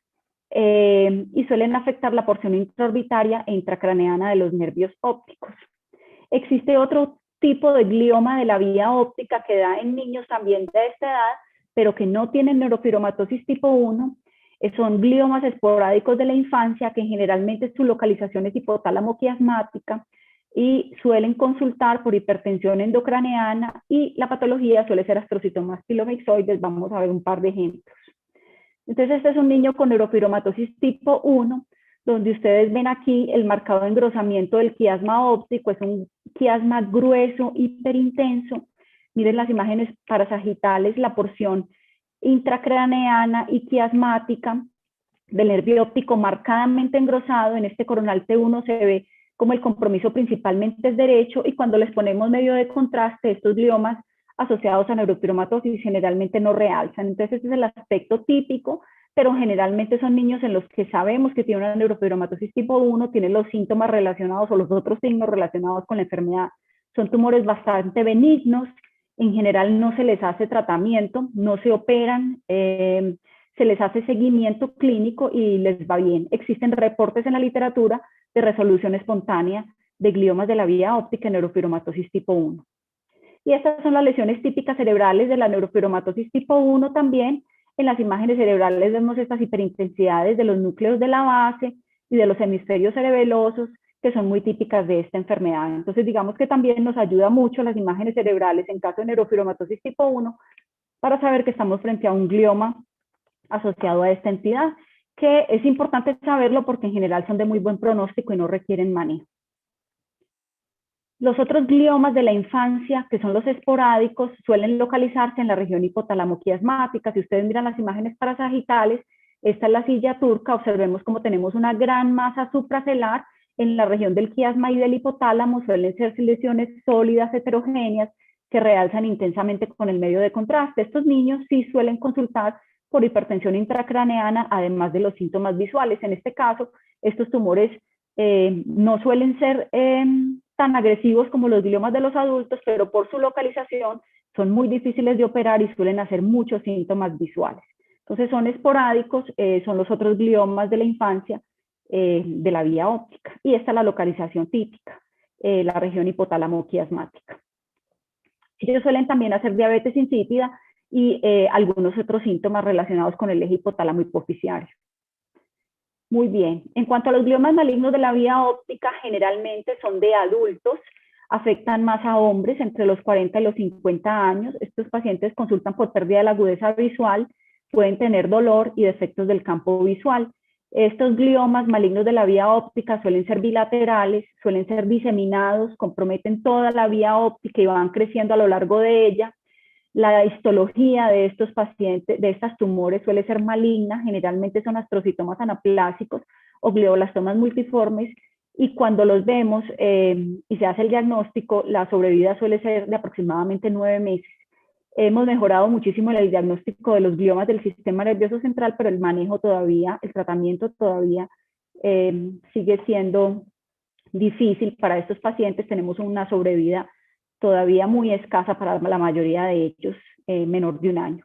y suelen afectar la porción intraorbitaria e intracraneana de los nervios ópticos. Existe otro tipo de glioma de la vía óptica que da en niños también de esta edad, pero que no tienen neurofibromatosis tipo 1. Son gliomas esporádicos de la infancia que generalmente su localización es hipotálamo quiasmática y suelen consultar por hipertensión endocraneana y la patología suele ser astrocitomas pilomyxoides. Vamos a ver un par de ejemplos. Entonces este es un niño con neurofibromatosis tipo 1, donde ustedes ven aquí el marcado engrosamiento del quiasma óptico, es un quiasma grueso, hiperintenso. Miren las imágenes parasagitales, la porción intracraneana y quiasmática del nervio óptico marcadamente engrosado. En este coronal T1 se ve como el compromiso principalmente es derecho, y cuando les ponemos medio de contraste, estos gliomas asociados a neurofibromatosis generalmente no realzan. Entonces ese es el aspecto típico, pero generalmente son niños en los que sabemos que tienen una neurofibromatosis tipo 1, tienen los síntomas relacionados o los otros signos relacionados con la enfermedad. Son tumores bastante benignos, en general no se les hace tratamiento, no se operan, se les hace seguimiento clínico y les va bien. Existen reportes en la literatura de resolución espontánea de gliomas de la vía óptica en neurofibromatosis tipo 1. Y estas son las lesiones típicas cerebrales de la neurofibromatosis tipo 1 también. En las imágenes cerebrales vemos estas hiperintensidades de los núcleos de la base y de los hemisferios cerebelosos, que son muy típicas de esta enfermedad. Entonces, digamos que también nos ayuda mucho las imágenes cerebrales en caso de neurofibromatosis tipo 1 para saber que estamos frente a un glioma asociado a esta entidad, que es importante saberlo porque en general son de muy buen pronóstico y no requieren manejo. Los otros gliomas de la infancia, que son los esporádicos, suelen localizarse en la región hipotálamo-quiasmática. Si ustedes miran las imágenes parasagitales, esta es la silla turca, observemos cómo tenemos una gran masa supracelular en la región del quiasma y del hipotálamo. Suelen ser lesiones sólidas, heterogéneas, que realzan intensamente con el medio de contraste. Estos niños sí suelen consultar por hipertensión intracraneana, además de los síntomas visuales. En este caso, estos tumores no suelen ser tan agresivos como los gliomas de los adultos, pero por su localización son muy difíciles de operar y suelen hacer muchos síntomas visuales. Entonces son esporádicos, son los otros gliomas de la infancia de la vía óptica. Y esta es la localización típica, la región hipotálamo-quiasmática. Ellos suelen también hacer diabetes insípida y algunos otros síntomas relacionados con el eje hipotálamo hipoficiario. Muy bien. En cuanto a los gliomas malignos de la vía óptica, generalmente son de adultos, afectan más a hombres entre los 40 y los 50 años. Estos pacientes consultan por pérdida de la agudeza visual, pueden tener dolor y defectos del campo visual. Estos gliomas malignos de la vía óptica suelen ser bilaterales, suelen ser diseminados, comprometen toda la vía óptica y van creciendo a lo largo de ella. La histología de estos pacientes, de estas tumores, suele ser maligna, generalmente son astrocitomas anaplásicos o glioblastomas multiformes, y cuando los vemos y se hace el diagnóstico, la sobrevida suele ser de aproximadamente 9 meses. Hemos mejorado muchísimo en el diagnóstico de los gliomas del sistema nervioso central, pero el manejo todavía, el tratamiento todavía sigue siendo difícil para estos pacientes. Tenemos una sobrevida todavía muy escasa para la mayoría de ellos, menor de 1 año.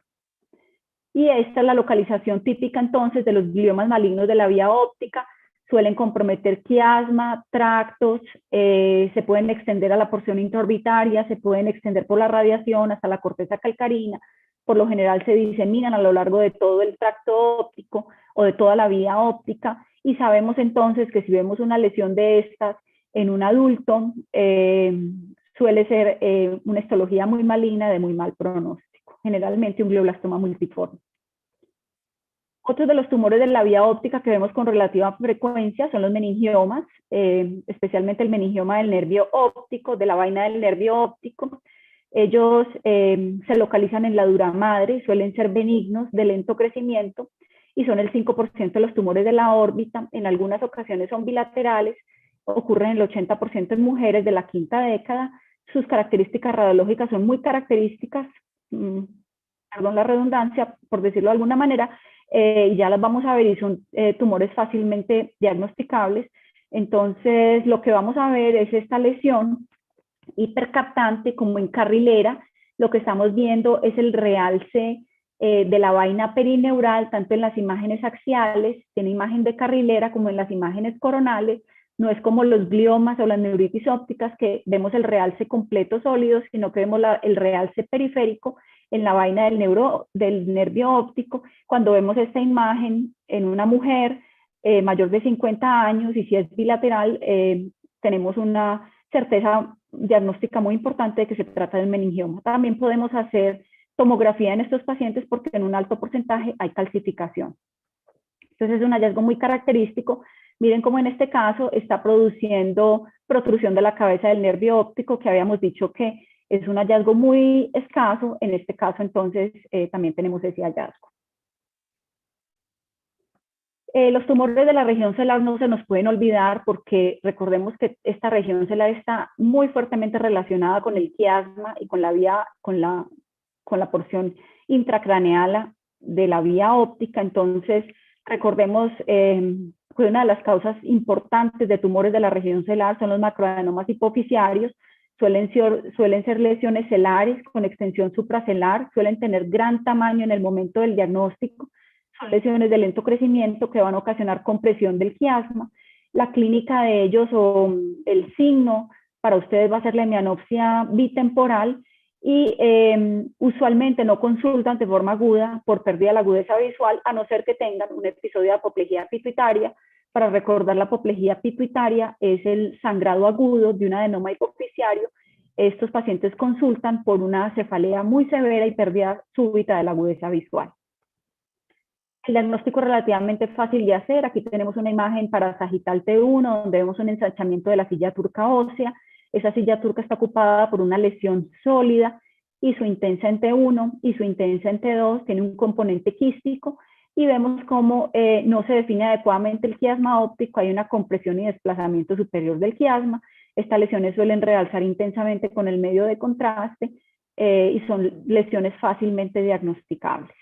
Y esta es la localización típica entonces de los gliomas malignos de la vía óptica. Suelen comprometer quiasma, tractos, se pueden extender a la porción intraorbitaria, se pueden extender por la radiación hasta la corteza calcarina. Por lo general se diseminan a lo largo de todo el tracto óptico o de toda la vía óptica, y sabemos entonces que si vemos una lesión de estas en un adulto, suele ser una histología muy maligna de muy mal pronóstico, generalmente un glioblastoma multiforme. Otros de los tumores de la vía óptica que vemos con relativa frecuencia son los meningiomas, especialmente el meningioma del nervio óptico, de la vaina del nervio óptico. Ellos se localizan en la dura madre, suelen ser benignos, de lento crecimiento, y son el 5% de los tumores de la órbita. En algunas ocasiones son bilaterales, ocurren el 80% en mujeres de la quinta década. Sus características radiológicas son muy características, perdón la redundancia, por decirlo de alguna manera, y ya las vamos a ver, y son tumores fácilmente diagnosticables. Entonces lo que vamos a ver es esta lesión hipercaptante como en carrilera. Lo que estamos viendo es el realce de la vaina perineural, tanto en las imágenes axiales, tiene imagen de carrilera, como en las imágenes coronales, No es como los gliomas o las neuritis ópticas que vemos el realce completo sólido, sino que vemos el realce periférico en la vaina del nervio óptico. Cuando vemos esta imagen en una mujer mayor de 50 años y si es bilateral, tenemos una certeza diagnóstica muy importante de que se trata de un meningioma. También podemos hacer tomografía en estos pacientes porque en un alto porcentaje hay calcificación. Entonces es un hallazgo muy característico. Miren cómo en este caso está produciendo protrusión de la cabeza del nervio óptico, que habíamos dicho que es un hallazgo muy escaso. En este caso entonces también tenemos ese hallazgo. Los tumores de la región celar no se nos pueden olvidar porque recordemos que esta región celar está muy fuertemente relacionada con el quiasma y con la porción intracraneal de la vía óptica. Entonces, recordemos que una de las causas importantes de tumores de la región celar son los macroadenomas hipoficiarios. Suelen ser lesiones celares con extensión supracelar, suelen tener gran tamaño en el momento del diagnóstico. Son lesiones de lento crecimiento que van a ocasionar compresión del quiasma. La clínica de ellos o el signo para ustedes va a ser la hemianopsia bitemporal y usualmente no consultan de forma aguda por pérdida de la agudeza visual, a no ser que tengan un episodio de apoplejía pituitaria. Para recordar, la apoplejía pituitaria es el sangrado agudo de un adenoma hipoficiario. Estos pacientes consultan por una cefalea muy severa y pérdida súbita de la agudeza visual. El diagnóstico es relativamente fácil de hacer. Aquí tenemos una imagen para sagital T1, donde vemos un ensanchamiento de la silla turca ósea. Esa silla turca está ocupada por una lesión sólida y su intensa en T1 y su intensa en T2 tiene un componente quístico y vemos cómo no se define adecuadamente el quiasma óptico, hay una compresión y desplazamiento superior del quiasma. Estas lesiones suelen realzar intensamente con el medio de contraste y son lesiones fácilmente diagnosticables.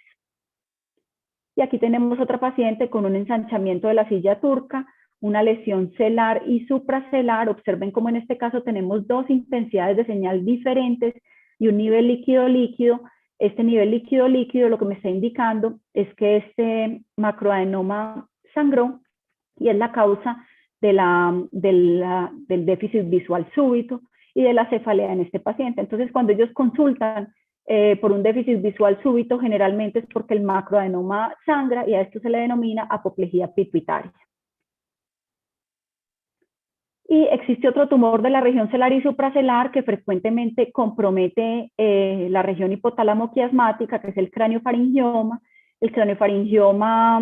Y aquí tenemos otra paciente con un ensanchamiento de la silla turca, una lesión celar y supracelar. Observen cómo en este caso tenemos dos intensidades de señal diferentes y un nivel líquido-líquido. Este nivel líquido-líquido lo que me está indicando es que este macroadenoma sangró y es la causa del déficit visual súbito y de la cefalea en este paciente. Entonces, cuando ellos consultan por un déficit visual súbito, generalmente es porque el macroadenoma sangra y a esto se le denomina apoplejía pituitaria. Y existe otro tumor de la región celar y supracelar que frecuentemente compromete la región hipotálamo quiasmática, que es el craniofaringioma. El craniofaringioma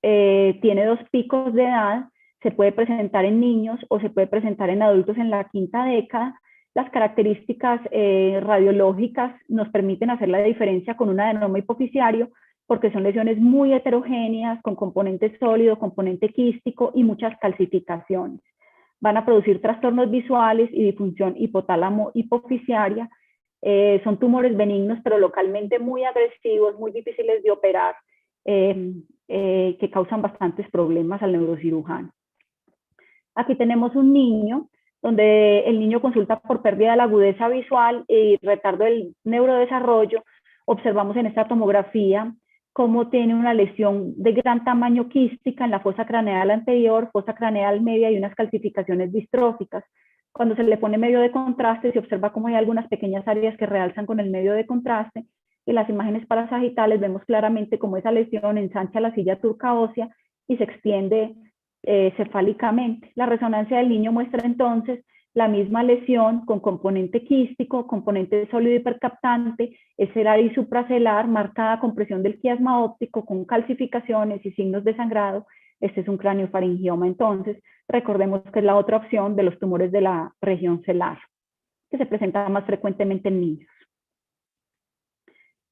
tiene dos picos de edad, se puede presentar en niños o se puede presentar en adultos en la quinta década. Las características radiológicas nos permiten hacer la diferencia con un adenoma hipoficiario porque son lesiones muy heterogéneas, con componente sólido, componente quístico y muchas calcificaciones. Van a producir trastornos visuales y disfunción hipotálamo hipoficiaria. Son tumores benignos, pero localmente muy agresivos, muy difíciles de operar, que causan bastantes problemas al neurocirujano. Aquí tenemos un niño donde el niño consulta por pérdida de la agudeza visual y retardo del neurodesarrollo. Observamos en esta tomografía cómo tiene una lesión de gran tamaño quística en la fosa craneal anterior, fosa craneal media y unas calcificaciones distróficas. Cuando se le pone medio de contraste, se observa cómo hay algunas pequeñas áreas que realzan con el medio de contraste. En las imágenes parasagitales vemos claramente cómo esa lesión ensancha la silla turca ósea y se extiende cefálicamente. La resonancia del niño muestra entonces la misma lesión con componente quístico, componente sólido hipercaptante, celar y supracelar, marcada compresión del quiasma óptico con calcificaciones y signos de sangrado. Este es un craniofaringioma. Entonces, recordemos que es la otra opción de los tumores de la región celar, que se presenta más frecuentemente en niños.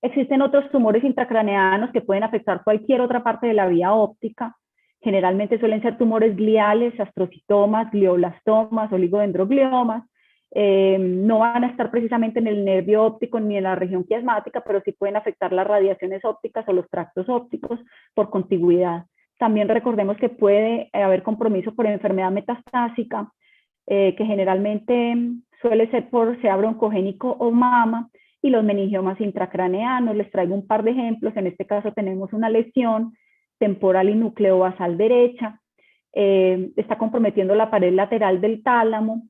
Existen otros tumores intracraneanos que pueden afectar cualquier otra parte de la vía óptica. Generalmente suelen ser tumores gliales, astrocitomas, glioblastomas, oligodendrogliomas. No van a estar precisamente en el nervio óptico ni en la región quiasmática, pero sí pueden afectar las radiaciones ópticas o los tractos ópticos por contigüidad. También recordemos que puede haber compromiso por enfermedad metastásica, que generalmente suele ser por sea broncogénico o mama, y los meningiomas intracraneanos. Les traigo un par de ejemplos. En este caso tenemos una lesión temporal y nucleobasal derecha, está comprometiendo la pared lateral del tálamo,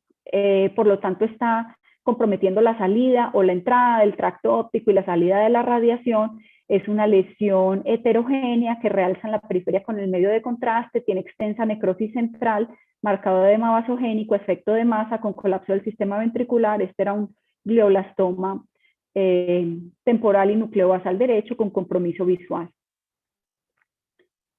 por lo tanto está comprometiendo la salida o la entrada del tracto óptico y la salida de la radiación. Es una lesión heterogénea que realza en la periferia con el medio de contraste, tiene extensa necrosis central, marcado de edema vasogénico, efecto de masa con colapso del sistema ventricular. Este era un glioblastoma temporal y núcleo basal derecho con compromiso visual.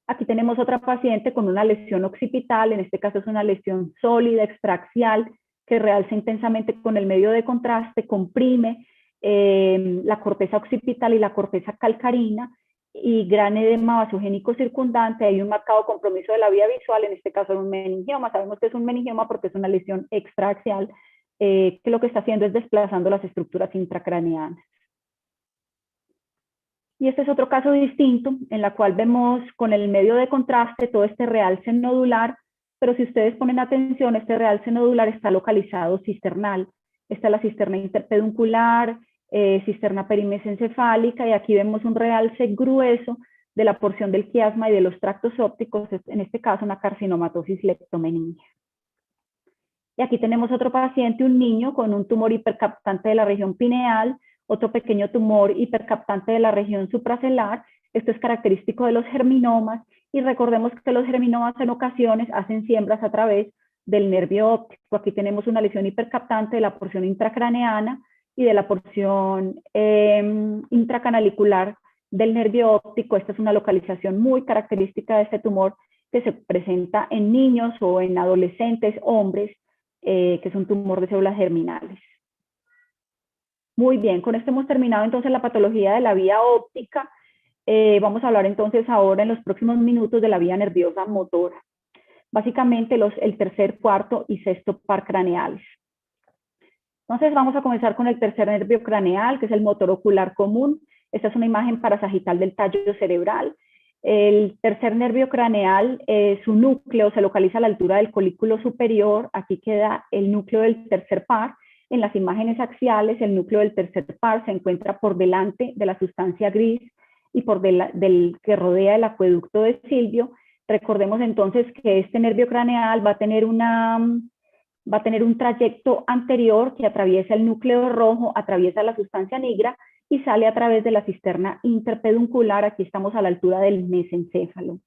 Aquí tenemos otra paciente con una lesión occipital, en este caso es una lesión sólida, extraaxial, que realza intensamente con el medio de contraste, comprime la corteza occipital y la corteza calcarina, y gran edema vasogénico circundante. Hay un marcado compromiso de la vía visual, en este caso es un meningioma. Sabemos que es un meningioma porque es una lesión extraaxial, que lo que está haciendo es desplazando las estructuras intracraneanas. Y este es otro caso distinto, en la cual vemos con el medio de contraste todo este realce nodular, pero si ustedes ponen atención, este realce nodular está localizado cisternal. Está la cisterna interpeduncular, cisterna perimesencefálica, y aquí vemos un realce grueso de la porción del quiasma y de los tractos ópticos, en este caso una carcinomatosis leptomeningia. Y aquí tenemos otro paciente, un niño con un tumor hipercaptante de la región pineal, otro pequeño tumor hipercaptante de la región supracelular. Esto es característico de los germinomas, y recordemos que los germinomas en ocasiones hacen siembras a través del nervio óptico. Aquí tenemos una lesión hipercaptante de la porción intracraneana y de la porción intracanalicular del nervio óptico. Esta es una localización muy característica de este tumor que se presenta en niños o en adolescentes hombres, que es un tumor de células germinales. Muy bien, con esto hemos terminado entonces la patología de la vía óptica. Vamos a hablar entonces ahora en los próximos minutos de la vía nerviosa motora. Básicamente el tercer, cuarto y sexto par craneales. Entonces vamos a comenzar con el tercer nervio craneal, que es el motor ocular común. Esta es una imagen parasagital del tallo cerebral. El tercer nervio craneal, su núcleo se localiza a la altura del colículo superior. Aquí queda el núcleo del tercer par. En las imágenes axiales, el núcleo del tercer par se encuentra por delante de la sustancia gris y por del que rodea el acueducto de Silvio. Recordemos entonces que este nervio craneal va a tener un trayecto anterior que atraviesa el núcleo rojo, atraviesa la sustancia negra y sale a través de la cisterna interpeduncular. Aquí estamos a la altura del mesencéfalo.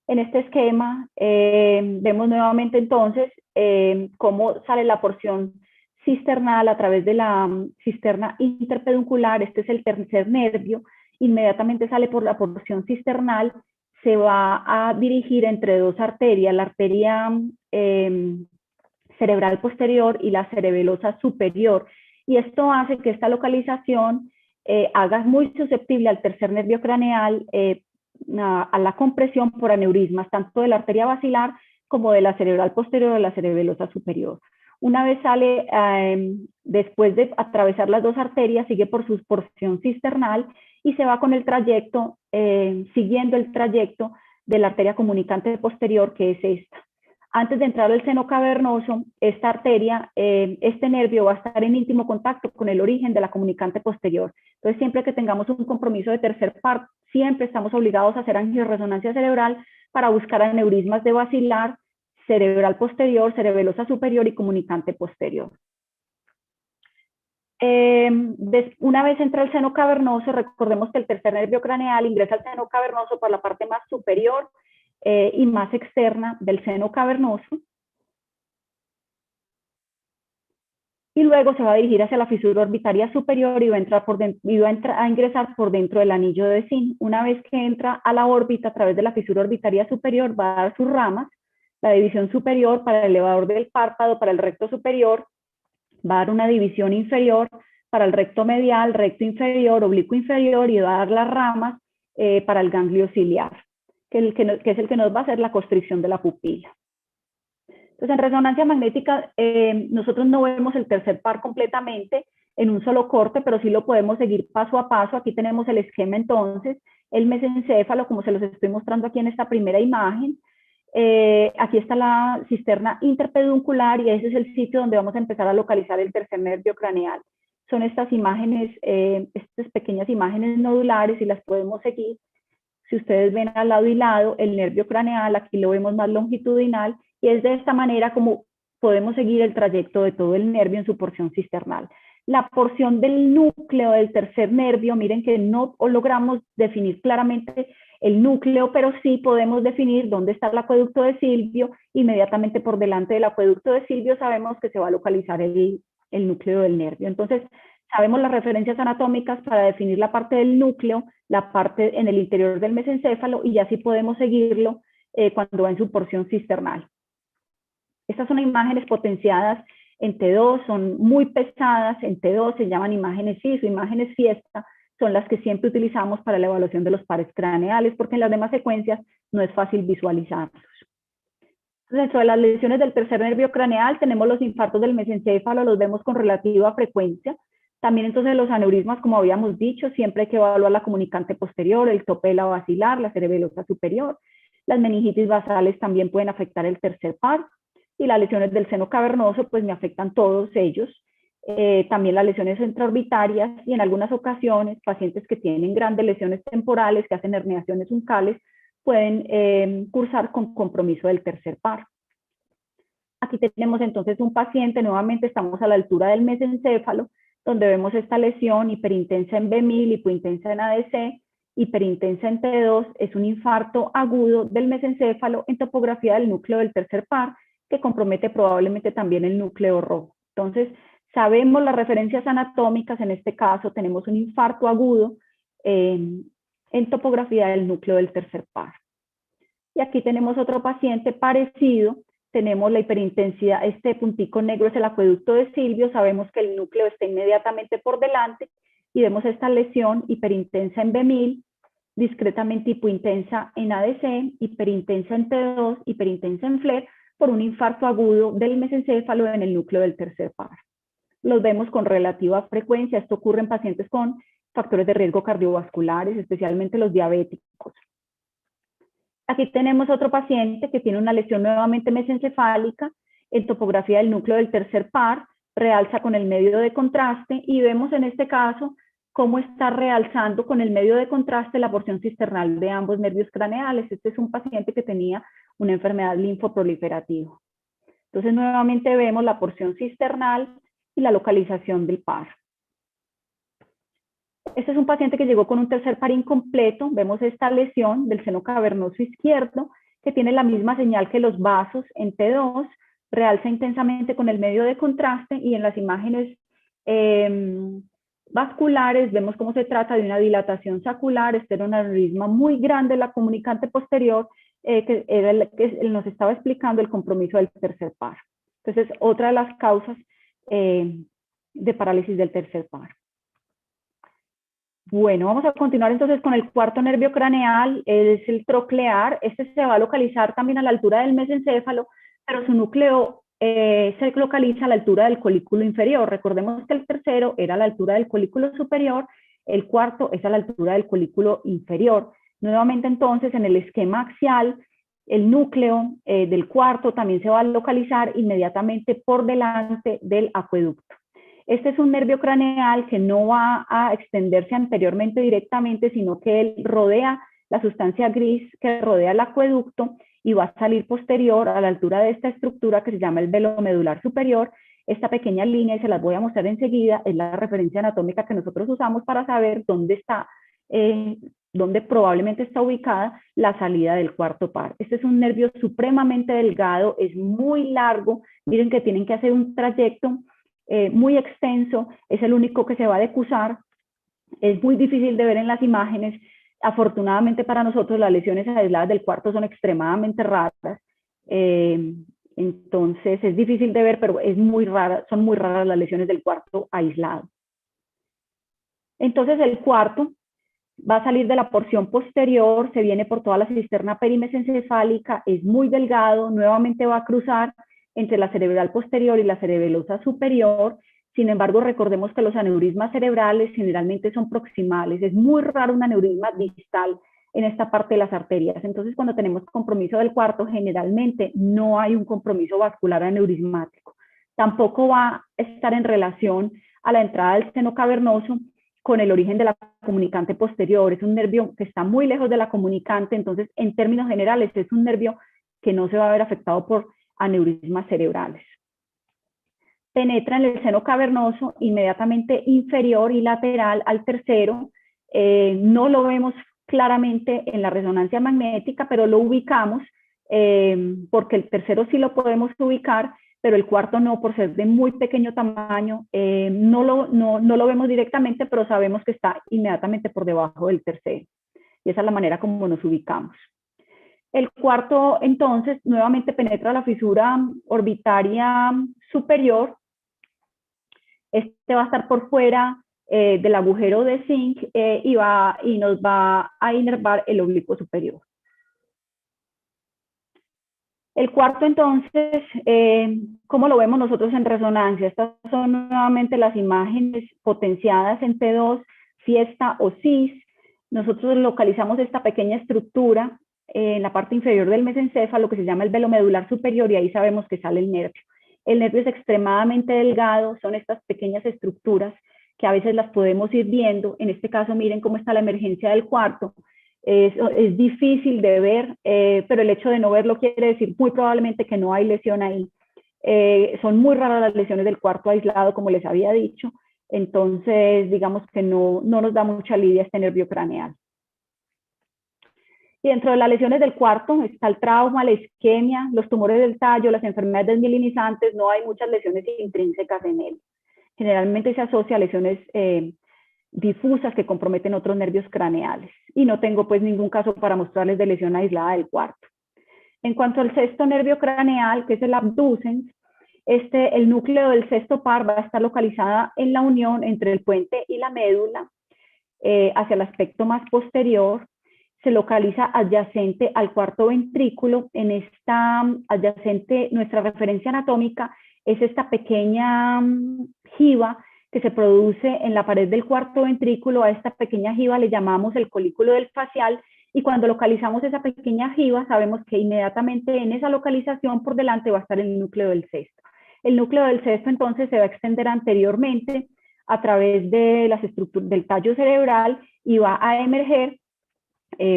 En este esquema vemos nuevamente entonces cómo sale la porción cisternal a través de la cisterna interpeduncular. Este es el tercer nervio. Inmediatamente sale por la porción cisternal, se va a dirigir entre dos arterias, la arteria cerebral posterior y la cerebelosa superior. Y esto hace que esta localización haga muy susceptible al tercer nervio craneal a la compresión por aneurismas, tanto de la arteria basilar como de la cerebral posterior o de la cerebelosa superior. Una vez sale, después de atravesar las dos arterias, sigue por su porción cisternal y se va con el trayecto, siguiendo el trayecto de la arteria comunicante posterior, que es esta. Antes de entrar al seno cavernoso, esta arteria, este nervio va a estar en íntimo contacto con el origen de la comunicante posterior. Entonces, siempre que tengamos un compromiso de tercer par, siempre estamos obligados a hacer angioresonancia cerebral para buscar aneurismas de basilar, cerebral posterior, cerebelosa superior y comunicante posterior. Una vez entra al seno cavernoso, recordemos que el tercer nervio craneal ingresa al seno cavernoso por la parte más superior y más externa del seno cavernoso, y luego se va a dirigir hacia la fisura orbitaria superior y va a ingresar por dentro del anillo de Zinc. Una vez que entra a la órbita a través de la fisura orbitaria superior, va a dar sus ramas. La división superior para el elevador del párpado, para el recto superior, va a dar una división inferior para el recto medial, recto inferior, oblicuo inferior, y va a dar las ramas para el ganglio ciliar, que es el que nos va a hacer la constricción de la pupila. Entonces, en resonancia magnética, nosotros no vemos el tercer par completamente en un solo corte, pero sí lo podemos seguir paso a paso. Aquí tenemos el esquema entonces, el mesencéfalo, como se los estoy mostrando aquí en esta primera imagen. Aquí está la cisterna interpeduncular y ese es el sitio donde vamos a empezar a localizar el tercer nervio craneal. Son estas imágenes, estas pequeñas imágenes nodulares, y las podemos seguir. Si ustedes ven al lado y lado, el nervio craneal, aquí lo vemos más longitudinal, y es de esta manera como podemos seguir el trayecto de todo el nervio en su porción cisternal. La porción del núcleo del tercer nervio, miren que no logramos definir claramente el núcleo, pero sí podemos definir dónde está el acueducto de Silvio. Inmediatamente por delante del acueducto de Silvio sabemos que se va a localizar el núcleo del nervio. Entonces, sabemos las referencias anatómicas para definir la parte del núcleo, la parte en el interior del mesencéfalo, y ya sí podemos seguirlo cuando va en su porción cisternal. Estas son imágenes potenciadas en T2, son muy pesadas en T2, se llaman imágenes FIS o imágenes fiesta, son las que siempre utilizamos para la evaluación de los pares craneales, porque en las demás secuencias no es fácil visualizarlos. Dentro de las lesiones del tercer nervio craneal tenemos los infartos del mesencéfalo, los vemos con relativa frecuencia. También entonces los aneurismas, como habíamos dicho, siempre hay que evaluar la comunicante posterior, el tope de la basilar, la cerebelosa superior. Las meningitis basales también pueden afectar el tercer par. Y las lesiones del seno cavernoso, pues me afectan todos ellos. También las lesiones intraorbitarias y en algunas ocasiones pacientes que tienen grandes lesiones temporales, que hacen herniaciones uncales, pueden cursar con compromiso del tercer par. Aquí tenemos entonces un paciente, nuevamente estamos a la altura del mesencéfalo, donde vemos esta lesión hiperintensa en B1000, hipointensa en ADC, hiperintensa en T2, es un infarto agudo del mesencéfalo en topografía del núcleo del tercer par, que compromete probablemente también el núcleo rojo. Entonces, sabemos las referencias anatómicas, en este caso tenemos un infarto agudo en topografía del núcleo del tercer par. Y aquí tenemos otro paciente parecido, tenemos la hiperintensidad, este puntico negro es el acueducto de Silvio, sabemos que el núcleo está inmediatamente por delante y vemos esta lesión hiperintensa en B1000, discretamente hipointensa en ADC, hiperintensa en T2, hiperintensa en FLER, por un infarto agudo del mesencéfalo en el núcleo del tercer par. Los vemos con relativa frecuencia, esto ocurre en pacientes con factores de riesgo cardiovasculares, especialmente los diabéticos. Aquí tenemos otro paciente que tiene una lesión nuevamente mesencefálica en topografía del núcleo del tercer par, realza con el medio de contraste y vemos en este caso cómo está realzando con el medio de contraste la porción cisternal de ambos nervios craneales. Este es un paciente que tenía una enfermedad linfoproliferativa. Entonces nuevamente vemos la porción cisternal y la localización del par. Este es un paciente que llegó con un tercer par incompleto. Vemos esta lesión del seno cavernoso izquierdo que tiene la misma señal que los vasos en T2, realza intensamente con el medio de contraste y en las imágenes vasculares vemos cómo se trata de una dilatación sacular. Este era un aneurisma muy grande, la comunicante posterior, que era el que nos estaba explicando el compromiso del tercer par. Entonces, otra de las causas de parálisis del tercer par. Bueno, vamos a continuar entonces con el cuarto nervio craneal, es el troclear. Este se va a localizar también a la altura del mesencéfalo, pero su núcleo se localiza a la altura del colículo inferior. Recordemos que el tercero era a la altura del colículo superior, el cuarto es a la altura del colículo inferior. Nuevamente entonces en el esquema axial, el núcleo del cuarto también se va a localizar inmediatamente por delante del acueducto. Este es un nervio craneal que no va a extenderse anteriormente directamente, sino que él rodea la sustancia gris que rodea el acueducto y va a salir posterior a la altura de esta estructura que se llama el velo medular superior. Esta pequeña línea, y se las voy a mostrar enseguida, es la referencia anatómica que nosotros usamos para saber dónde está, dónde probablemente está ubicada la salida del cuarto par. Este es un nervio supremamente delgado, es muy largo, miren que tienen que hacer un trayecto muy extenso, es el único que se va a decusar, es muy difícil de ver en las imágenes. Afortunadamente para nosotros las lesiones aisladas del cuarto son extremadamente raras, entonces es difícil de ver, pero es muy rara, son muy raras las lesiones del cuarto aislado. Entonces el cuarto va a salir de la porción posterior, se viene por toda la cisterna perimesencefálica, es muy delgado, nuevamente va a cruzar entre la cerebral posterior y la cerebelosa superior. Sin embargo, recordemos que los aneurismas cerebrales generalmente son proximales, es muy raro un aneurisma distal en esta parte de las arterias. Entonces, cuando tenemos compromiso del cuarto, generalmente no hay un compromiso vascular aneurismático. Tampoco va a estar en relación a la entrada del seno cavernoso, con el origen de la comunicante posterior. Es un nervio que está muy lejos de la comunicante, entonces en términos generales es un nervio que no se va a ver afectado por aneurismas cerebrales. Penetra en el seno cavernoso inmediatamente inferior y lateral al tercero. No lo vemos claramente en la resonancia magnética, pero lo ubicamos porque el tercero sí lo podemos ubicar, pero el cuarto no, por ser de muy pequeño tamaño. No lo vemos directamente, pero sabemos que está inmediatamente por debajo del tercero. Y esa es la manera como nos ubicamos. El cuarto, entonces, nuevamente penetra la fisura orbitaria superior. Este va a estar por fuera del agujero de zinc y nos va a inervar el oblicuo superior. El cuarto, entonces, ¿cómo lo vemos nosotros en resonancia? Estas son nuevamente las imágenes potenciadas en T2, fiesta o cis. Nosotros localizamos esta pequeña estructura en la parte inferior del mesencéfalo, que se llama el velo medular superior, y ahí sabemos que sale el nervio. El nervio es extremadamente delgado, son estas pequeñas estructuras que a veces las podemos ir viendo. En este caso, miren cómo está la emergencia del cuarto. Es difícil de ver, pero el hecho de no verlo quiere decir muy probablemente que no hay lesión ahí. Son muy raras las lesiones del cuarto aislado, como les había dicho, entonces digamos que no nos da mucha lidia este nervio craneal. Y dentro de las lesiones del cuarto está el trauma, la isquemia, los tumores del tallo, las enfermedades desmielinizantes. No hay muchas lesiones intrínsecas en él. Generalmente se asocia a lesiones difusas que comprometen otros nervios craneales. Y no tengo pues ningún caso para mostrarles de lesión aislada del cuarto. En cuanto al sexto nervio craneal, que es el abducens, el núcleo del sexto par va a estar localizada en la unión entre el puente y la médula, hacia el aspecto más posterior. Se localiza adyacente al cuarto ventrículo. En esta adyacente, nuestra referencia anatómica es esta pequeña jiba que se produce en la pared del cuarto ventrículo. A esta pequeña jiba le llamamos el colículo del facial, y cuando localizamos esa pequeña jiba sabemos que inmediatamente en esa localización por delante va a estar el núcleo del sexto. El núcleo del sexto entonces se va a extender anteriormente a través de las estructuras del tallo cerebral y va a emerger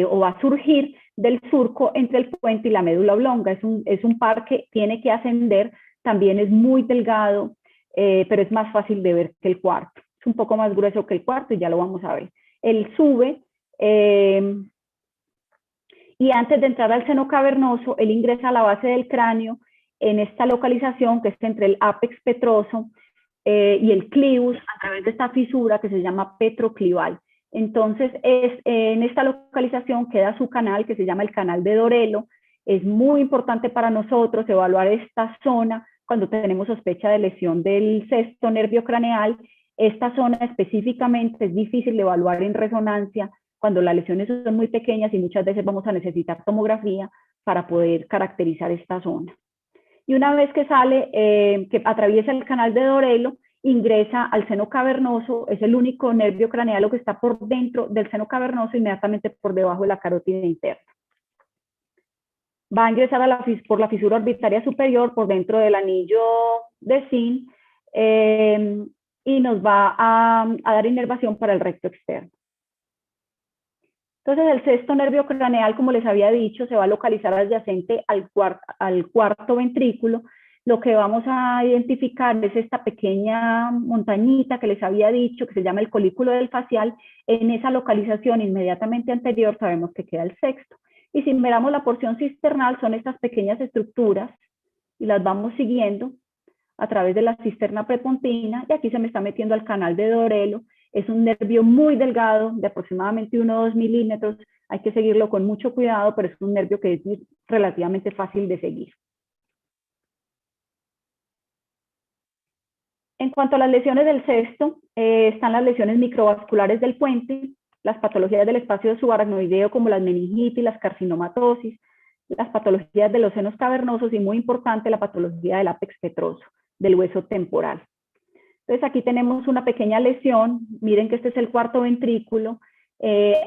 o va a surgir del surco entre el puente y la médula oblonga. Es un par que tiene que ascender, también es muy delgado, pero es más fácil de ver que el cuarto. Es un poco más grueso que el cuarto y ya lo vamos a ver. Él sube y antes de entrar al seno cavernoso, él ingresa a la base del cráneo en esta localización que es entre el ápex petroso y el clivus, a través de esta fisura que se llama petroclival. Entonces, en esta localización queda su canal, que se llama el canal de Dorelo. Es muy importante para nosotros evaluar esta zona cuando tenemos sospecha de lesión del sexto nervio craneal. Esta zona específicamente es difícil de evaluar en resonancia cuando las lesiones son muy pequeñas y muchas veces vamos a necesitar tomografía para poder caracterizar esta zona. Y una vez que sale, que atraviesa el canal de Dorelo, ingresa al seno cavernoso. Es el único nervio craneal que está por dentro del seno cavernoso, inmediatamente por debajo de la carótida interna. Va a ingresar por la fisura orbitaria superior, por dentro del anillo de zinc, y nos va a dar inervación para el recto externo. Entonces, el sexto nervio craneal, como les había dicho, se va a localizar adyacente al cuarto ventrículo. Lo que vamos a identificar es esta pequeña montañita que les había dicho, que se llama el colículo del facial. En esa localización inmediatamente anterior sabemos que queda el sexto. Y si miramos la porción cisternal, son estas pequeñas estructuras y las vamos siguiendo a través de la cisterna prepontina, y aquí se me está metiendo al canal de Dorelo. Es un nervio muy delgado, de aproximadamente 1 o 2 milímetros. Hay que seguirlo con mucho cuidado, pero es un nervio que es relativamente fácil de seguir. En cuanto a las lesiones del sexto, están las lesiones microvasculares del puente, las patologías del espacio subaracnoideo como las meningitis, las carcinomatosis, las patologías de los senos cavernosos y, muy importante, la patología del ápex petroso, del hueso temporal. Entonces aquí tenemos una pequeña lesión. Miren que este es el cuarto ventrículo.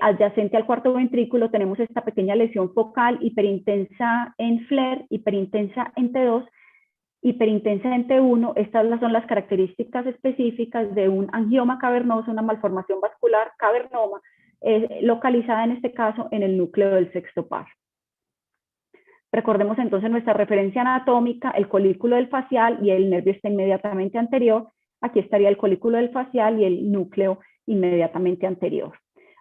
Adyacente al cuarto ventrículo tenemos esta pequeña lesión focal hiperintensa en FLAIR, hiperintensa en T2, hiperintensa en T1. Estas son las características específicas de un angioma cavernoso, una malformación vascular cavernoma, localizada en este caso en el núcleo del sexto par. Recordemos entonces nuestra referencia anatómica, el colículo del facial y el nervio está inmediatamente anterior. Aquí estaría el colículo del facial y el núcleo inmediatamente anterior.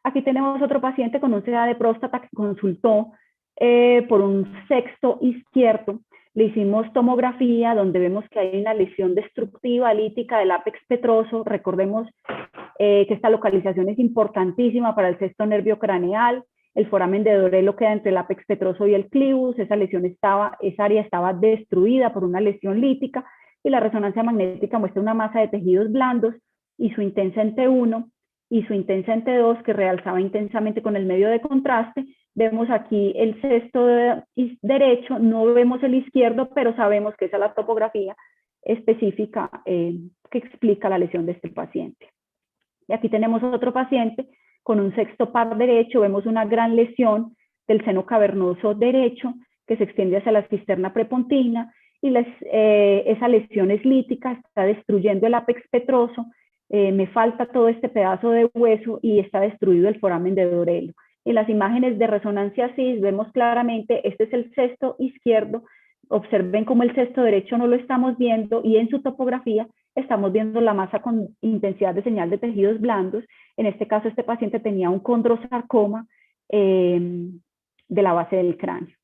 Aquí tenemos otro paciente con un CA de próstata que consultó por un sexto izquierdo. Le hicimos tomografía donde vemos que hay una lesión destructiva lítica del ápex petroso. Recordemos que esta localización es importantísima para el sexto nervio craneal. El foramen de Dorelo queda entre el ápex petroso y el clivus. Esa área estaba destruida por una lesión lítica y la resonancia magnética muestra una masa de tejidos blandos y su intensa en T1 y su intensa en T2 que realzaba intensamente con el medio de contraste. Vemos aquí el sexto derecho, no vemos el izquierdo, pero sabemos que esa es la topografía específica que explica la lesión de este paciente. Y aquí tenemos otro paciente con un sexto par derecho, vemos una gran lesión del seno cavernoso derecho que se extiende hacia la cisterna prepontina y esa lesión es lítica, está destruyendo el ápex petroso, me falta todo este pedazo de hueso y está destruido el foramen de Dorelo. En las imágenes de resonancia CIS vemos claramente, este es el sexto izquierdo, observen cómo el sexto derecho no lo estamos viendo y en su topografía estamos viendo la masa con intensidad de señal de tejidos blandos. En este caso este paciente tenía un condrosarcoma de la base del cráneo.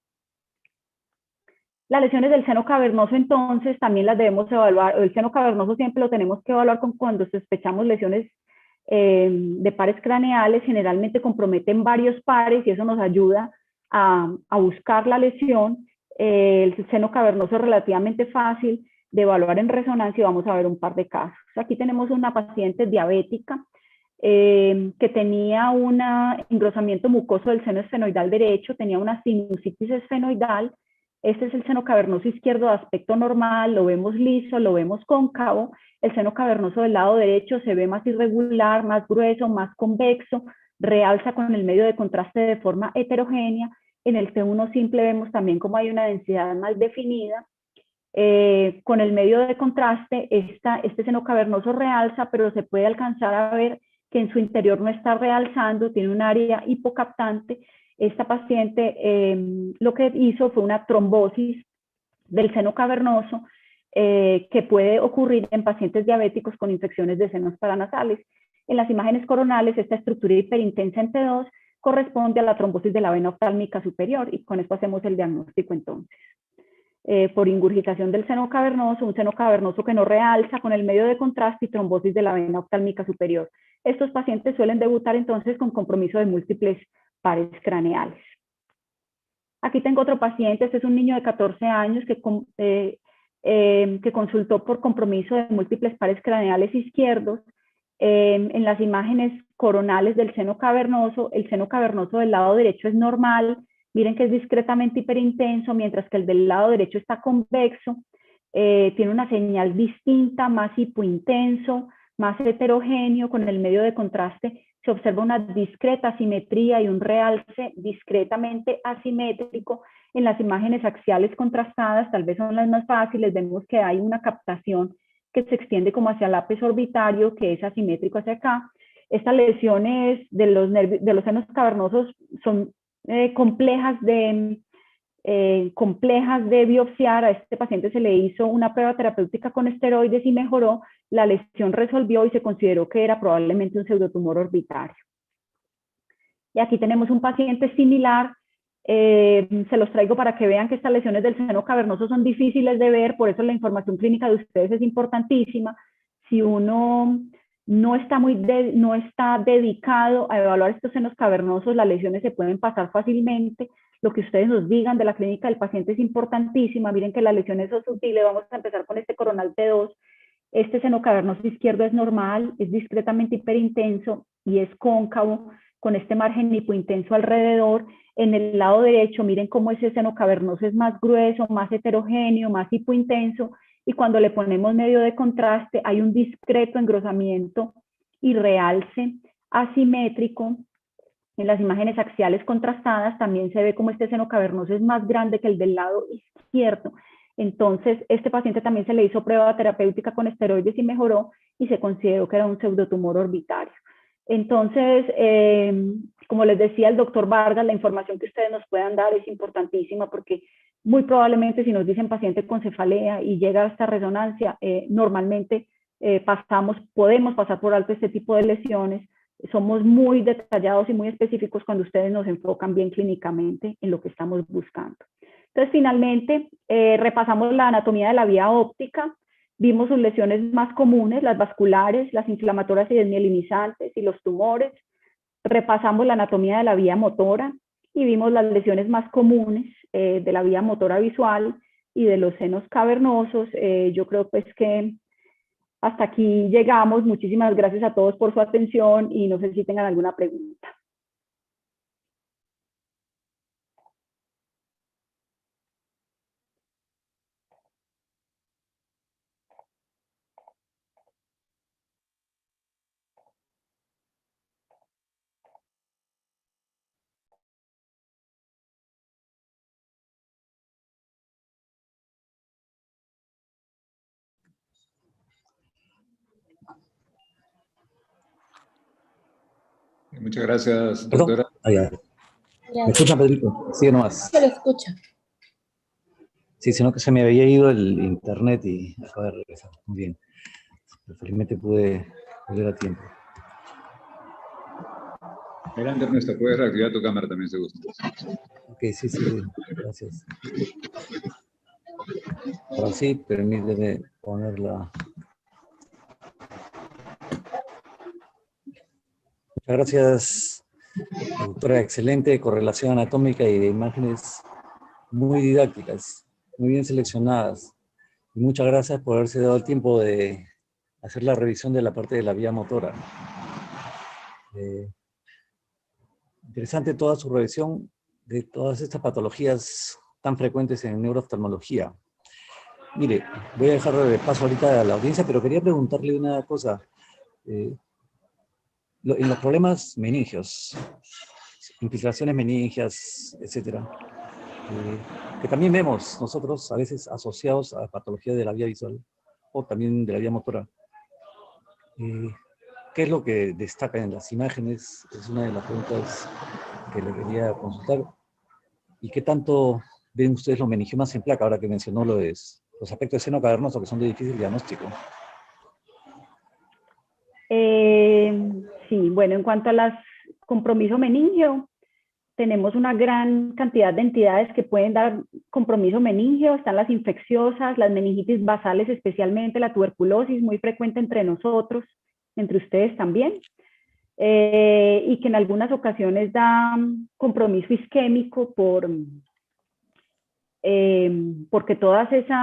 Las lesiones del seno cavernoso entonces también las debemos evaluar. El seno cavernoso siempre lo tenemos que evaluar cuando sospechamos lesiones de pares craneales. Generalmente comprometen varios pares y eso nos ayuda a buscar la lesión. El seno cavernoso es relativamente fácil de evaluar en resonancia y vamos a ver un par de casos. Aquí tenemos una paciente diabética que tenía un engrosamiento mucoso del seno esfenoidal derecho, tenía una sinusitis esfenoidal. Este es el seno cavernoso izquierdo de aspecto normal, lo vemos liso, lo vemos cóncavo. El seno cavernoso del lado derecho se ve más irregular, más grueso, más convexo, realza con el medio de contraste de forma heterogénea. En el T1 simple vemos también como hay una densidad más definida. Con el medio de contraste, este seno cavernoso realza, pero se puede alcanzar a ver que en su interior no está realzando, tiene un área hipocaptante. Esta paciente lo que hizo fue una trombosis del seno cavernoso que puede ocurrir en pacientes diabéticos con infecciones de senos paranasales. En las imágenes coronales, esta estructura hiperintensa en T2 corresponde a la trombosis de la vena oftálmica superior y con esto hacemos el diagnóstico entonces. Por ingurgitación del seno cavernoso, un seno cavernoso que no realza con el medio de contraste y trombosis de la vena oftálmica superior. Estos pacientes suelen debutar entonces con compromiso de múltiples pares craneales. Aquí tengo otro paciente, este es un niño de 14 años que consultó por compromiso de múltiples pares craneales izquierdos. En las imágenes coronales del seno cavernoso, el seno cavernoso del lado derecho es normal, miren que es discretamente hiperintenso, mientras que el del lado derecho está convexo, tiene una señal distinta, más hipointenso, más heterogéneo, con el medio de contraste se observa una discreta asimetría y un realce discretamente asimétrico. En las imágenes axiales contrastadas, tal vez son las más fáciles, vemos que hay una captación que se extiende como hacia el ápice orbitario, que es asimétrico hacia acá. Estas lesiones de los senos cavernosos son complejas de biopsiar. A este paciente se le hizo una prueba terapéutica con esteroides y mejoró, la lesión resolvió y se consideró que era probablemente un pseudotumor orbitario. Y aquí tenemos un paciente similar, se los traigo para que vean que estas lesiones del seno cavernoso son difíciles de ver, por eso la información clínica de ustedes es importantísima. Si uno no está dedicado a evaluar estos senos cavernosos, las lesiones se pueden pasar fácilmente. Lo que ustedes nos digan de la clínica del paciente es importantísima. Miren que las lesiones son sutiles. Vamos a empezar con este coronal T2. Este seno cavernoso izquierdo es normal, es discretamente hiperintenso y es cóncavo, con este margen hipointenso alrededor. En el lado derecho, miren cómo ese seno cavernoso es más grueso, más heterogéneo, más hipointenso, y cuando le ponemos medio de contraste hay un discreto engrosamiento y realce asimétrico. En las imágenes axiales contrastadas también se ve como este seno cavernoso es más grande que el del lado izquierdo. Entonces, este paciente también se le hizo prueba terapéutica con esteroides y mejoró, y se consideró que era un pseudotumor orbitario. Entonces, como les decía el doctor Vargas, la información que ustedes nos puedan dar es importantísima, porque muy probablemente si nos dicen paciente con cefalea y llega a esta resonancia, normalmente podemos pasar por alto este tipo de lesiones. Somos muy detallados y muy específicos cuando ustedes nos enfocan bien clínicamente en lo que estamos buscando. Entonces, finalmente, repasamos la anatomía de la vía óptica, vimos sus lesiones más comunes, las vasculares, las inflamatorias y desmielinizantes y los tumores. Repasamos la anatomía de la vía motora y vimos las lesiones más comunes de la vía motora visual y de los senos cavernosos. Yo creo pues que hasta aquí llegamos. Muchísimas gracias a todos por su atención y no sé si tengan alguna pregunta. Muchas gracias, ¿Perdón? doctora. ¿Me escuchan, Pedrito? Sí, nomás. Se lo escucha. Sí, sino que se me había ido el internet y acabo de regresar. Muy bien. Pero felizmente pude volver a tiempo. Adelante, Ernesto, puedes reactivar tu cámara también, si gustas. Ok, sí, gracias. Ahora sí, permíteme ponerla. Muchas gracias, doctora. Excelente correlación anatómica y de imágenes muy didácticas, muy bien seleccionadas. Y muchas gracias por haberse dado el tiempo de hacer la revisión de la parte de la vía motora. Interesante toda su revisión de todas estas patologías tan frecuentes en neurooftalmología. Mire, voy a dejar de paso ahorita a la audiencia, pero quería preguntarle una cosa. En los problemas meningios, infiltraciones meningias, etcétera, que también vemos nosotros a veces asociados a patología de la vía visual o también de la vía motora. ¿Qué es lo que destaca en las imágenes? Es una de las preguntas que le quería consultar. ¿Y qué tanto ven ustedes los meningiomas en placa, ahora que mencionó los aspectos de seno cavernoso que son de difícil diagnóstico? Sí, bueno, en cuanto a las compromiso meningio, tenemos una gran cantidad de entidades que pueden dar compromiso meningio. Están las infecciosas, las meningitis basales, especialmente la tuberculosis, muy frecuente entre nosotros, entre ustedes también, y que en algunas ocasiones da compromiso isquémico porque todas ese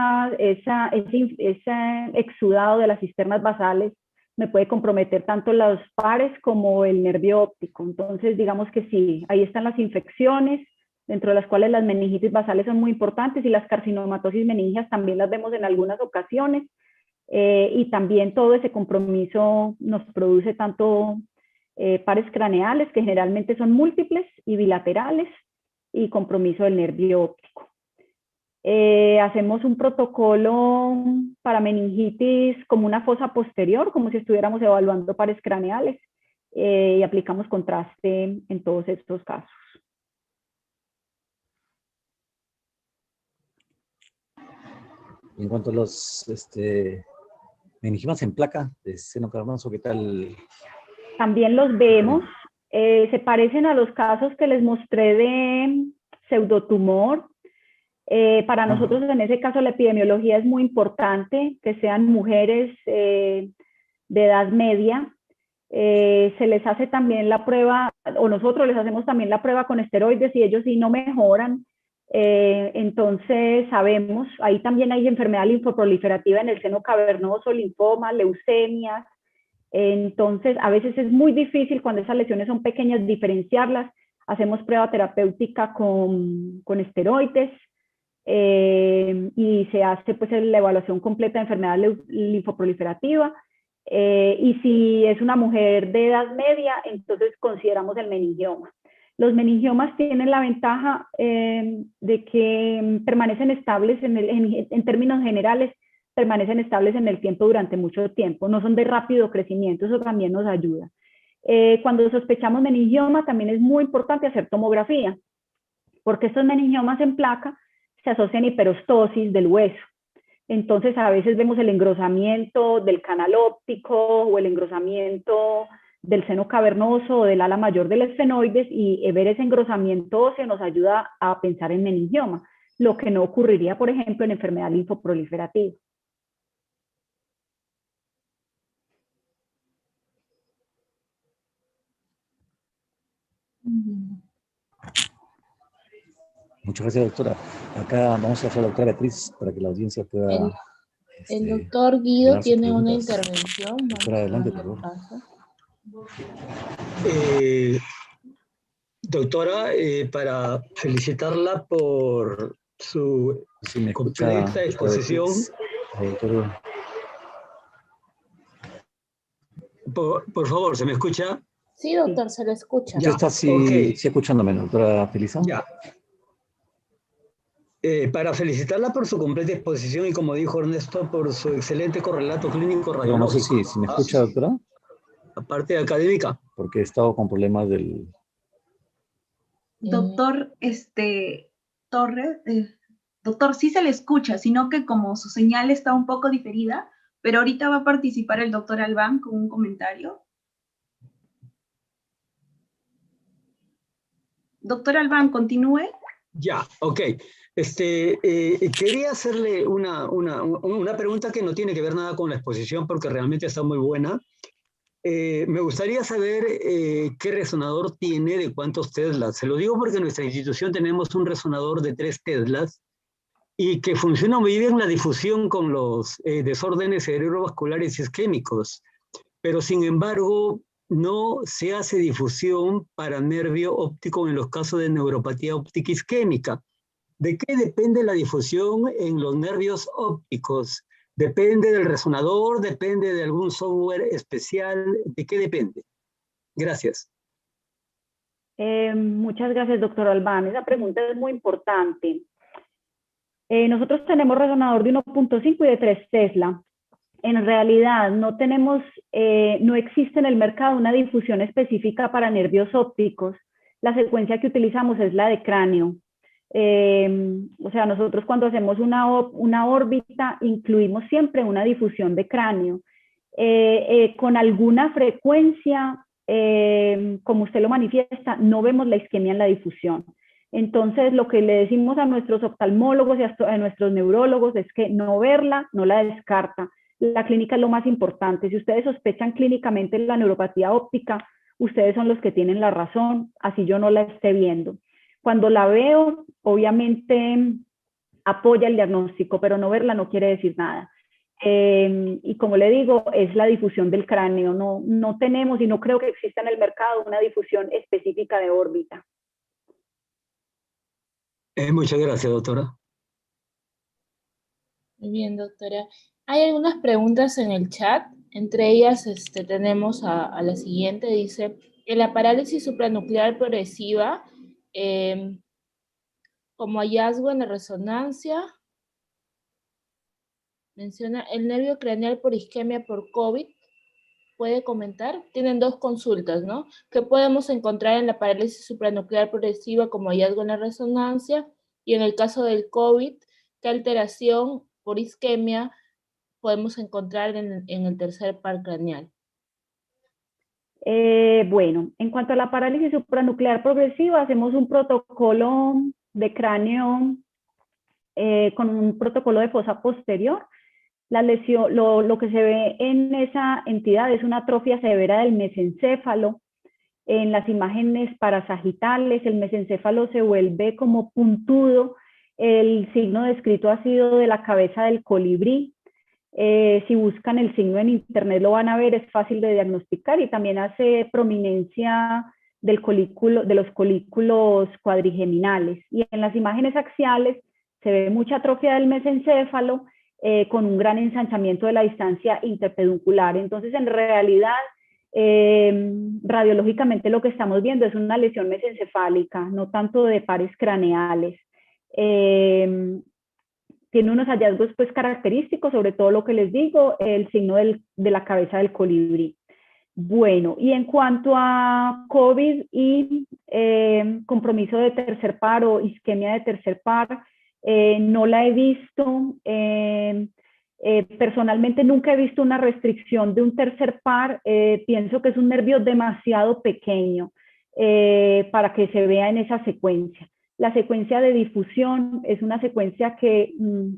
exudado de las cisternas basales me puede comprometer tanto los pares como el nervio óptico. Entonces, digamos que sí, ahí están las infecciones, dentro de las cuales las meningitis basales son muy importantes, y las carcinomatosis meningias también las vemos en algunas ocasiones, y también todo ese compromiso nos produce tanto pares craneales, que generalmente son múltiples y bilaterales, y compromiso del nervio óptico. Hacemos un protocolo para meningitis como una fosa posterior, como si estuviéramos evaluando pares craneales, y aplicamos contraste en todos estos casos. En cuanto a los meningiomas en placa de seno cavernoso, ¿qué tal? También los vemos, se parecen a los casos que les mostré de pseudotumor. Para nosotros en ese caso la epidemiología es muy importante, que sean mujeres de edad media. Se les hace también la prueba, o nosotros les hacemos también la prueba con esteroides, y ellos sí no mejoran. Entonces sabemos, ahí también hay enfermedad linfoproliferativa en el seno cavernoso, linfoma, leucemias. Entonces a veces es muy difícil cuando esas lesiones son pequeñas diferenciarlas. Hacemos prueba terapéutica con esteroides, y se hace pues la evaluación completa de enfermedad linfoproliferativa, y si es una mujer de edad media, entonces consideramos el meningioma. Los meningiomas tienen la ventaja de que permanecen estables en términos generales, permanecen estables en el tiempo durante mucho tiempo, no son de rápido crecimiento, eso también nos ayuda. Cuando sospechamos meningioma también es muy importante hacer tomografía, porque estos meningiomas en placa se asocian a hiperostosis del hueso. Entonces a veces vemos el engrosamiento del canal óptico o el engrosamiento del seno cavernoso o del ala mayor del esfenoides, y ver ese engrosamiento óseo nos ayuda a pensar en meningioma, lo que no ocurriría, por ejemplo, en enfermedad linfoproliferativa. Muchas gracias, doctora. Acá vamos a hacer a la doctora Beatriz para que la audiencia pueda... El doctor Guido sus tiene una preguntas. intervención. Doctora, adelante, por favor. Doctora, para felicitarla por su Si me escucha, completa exposición. Por favor, ¿se me escucha? Sí, doctor, se le escucha. Ya está sí escuchándome, doctora Felisa. Ya. Para felicitarla por su completa exposición y, como dijo Ernesto, por su excelente correlato clínico radiológico. No sé si me escucha, doctora. Aparte de académica. Porque he estado con problemas del... Doctor Torres, doctor, sí se le escucha, sino que como su señal está un poco diferida, pero ahorita va a participar el doctor Albán con un comentario. Doctor Albán, continúe. Ya, ok. Quería hacerle una pregunta que no tiene que ver nada con la exposición porque realmente está muy buena. Me gustaría saber qué resonador tiene, de cuántos Teslas. Se lo digo porque en nuestra institución tenemos un resonador de 3 Teslas y que funciona muy bien la difusión con los desórdenes cerebrovasculares isquémicos, pero sin embargo no se hace difusión para nervio óptico en los casos de neuropatía óptica isquémica. ¿De qué depende la difusión en los nervios ópticos? ¿Depende del resonador? ¿Depende de algún software especial? ¿De qué depende? Gracias. Muchas gracias, doctor Albán. Esa pregunta es muy importante. Nosotros tenemos resonador de 1.5 y de 3 Tesla. En realidad no tenemos, no existe en el mercado una difusión específica para nervios ópticos. La secuencia que utilizamos es la de cráneo. O sea, nosotros cuando hacemos una órbita incluimos siempre una difusión de cráneo. Con alguna frecuencia, como usted lo manifiesta, no vemos la isquemia en la difusión. Entonces, lo que le decimos a nuestros oftalmólogos y a nuestros neurólogos es que no verla, no la descarta. La clínica es lo más importante. Si ustedes sospechan clínicamente la neuropatía óptica, ustedes son los que tienen la razón, así yo no la esté viendo. Cuando la veo, obviamente apoya el diagnóstico, pero no verla no quiere decir nada. Y como le digo, es la difusión del cráneo. No tenemos y no creo que exista en el mercado una difusión específica de órbita. Muchas gracias, doctora. Muy bien, doctora. Hay algunas preguntas en el chat. Entre ellas tenemos a la siguiente. Dice, en la parálisis supranuclear progresiva, como hallazgo en la resonancia, menciona el nervio craneal por isquemia por COVID. ¿Puede comentar? Tienen 2 consultas, ¿no? ¿Qué podemos encontrar en la parálisis supranuclear progresiva como hallazgo en la resonancia? Y en el caso del COVID, ¿qué alteración por isquemia podemos encontrar en el tercer par craneal? Bueno, en cuanto a la parálisis supranuclear progresiva, hacemos un protocolo de cráneo con un protocolo de fosa posterior. La lesión, lo que se ve en esa entidad es una atrofia severa del mesencéfalo. En las imágenes parasagitales, el mesencéfalo se vuelve como puntudo. El signo descrito ha sido de la cabeza del colibrí. Si buscan el signo en internet lo van a ver, es fácil de diagnosticar, y también hace prominencia del colículo, de los colículos cuadrigeminales. Y en las imágenes axiales se ve mucha atrofia del mesencéfalo con un gran ensanchamiento de la distancia interpeduncular. Entonces, en realidad, Radiológicamente lo que estamos viendo es una lesión mesencefálica, no tanto de pares craneales. Tiene unos hallazgos pues característicos, sobre todo lo que les digo, el signo de la cabeza del colibrí. Bueno, y en cuanto a COVID y compromiso de tercer par o isquemia de tercer par, no la he visto. Personalmente nunca he visto una restricción de un tercer par. Pienso que es un nervio demasiado pequeño para que se vea en esa secuencia. La secuencia de difusión es una secuencia que,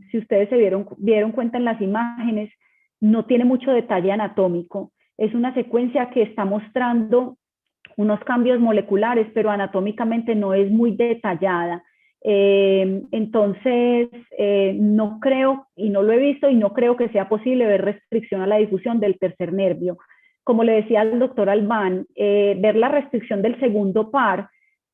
si ustedes se dieron cuenta en las imágenes, no tiene mucho detalle anatómico. Es una secuencia que está mostrando unos cambios moleculares, pero anatómicamente no es muy detallada. Entonces, no creo, y no lo he visto, y no creo que sea posible ver restricción a la difusión del tercer nervio. Como le decía al doctor Albán, ver la restricción del segundo par,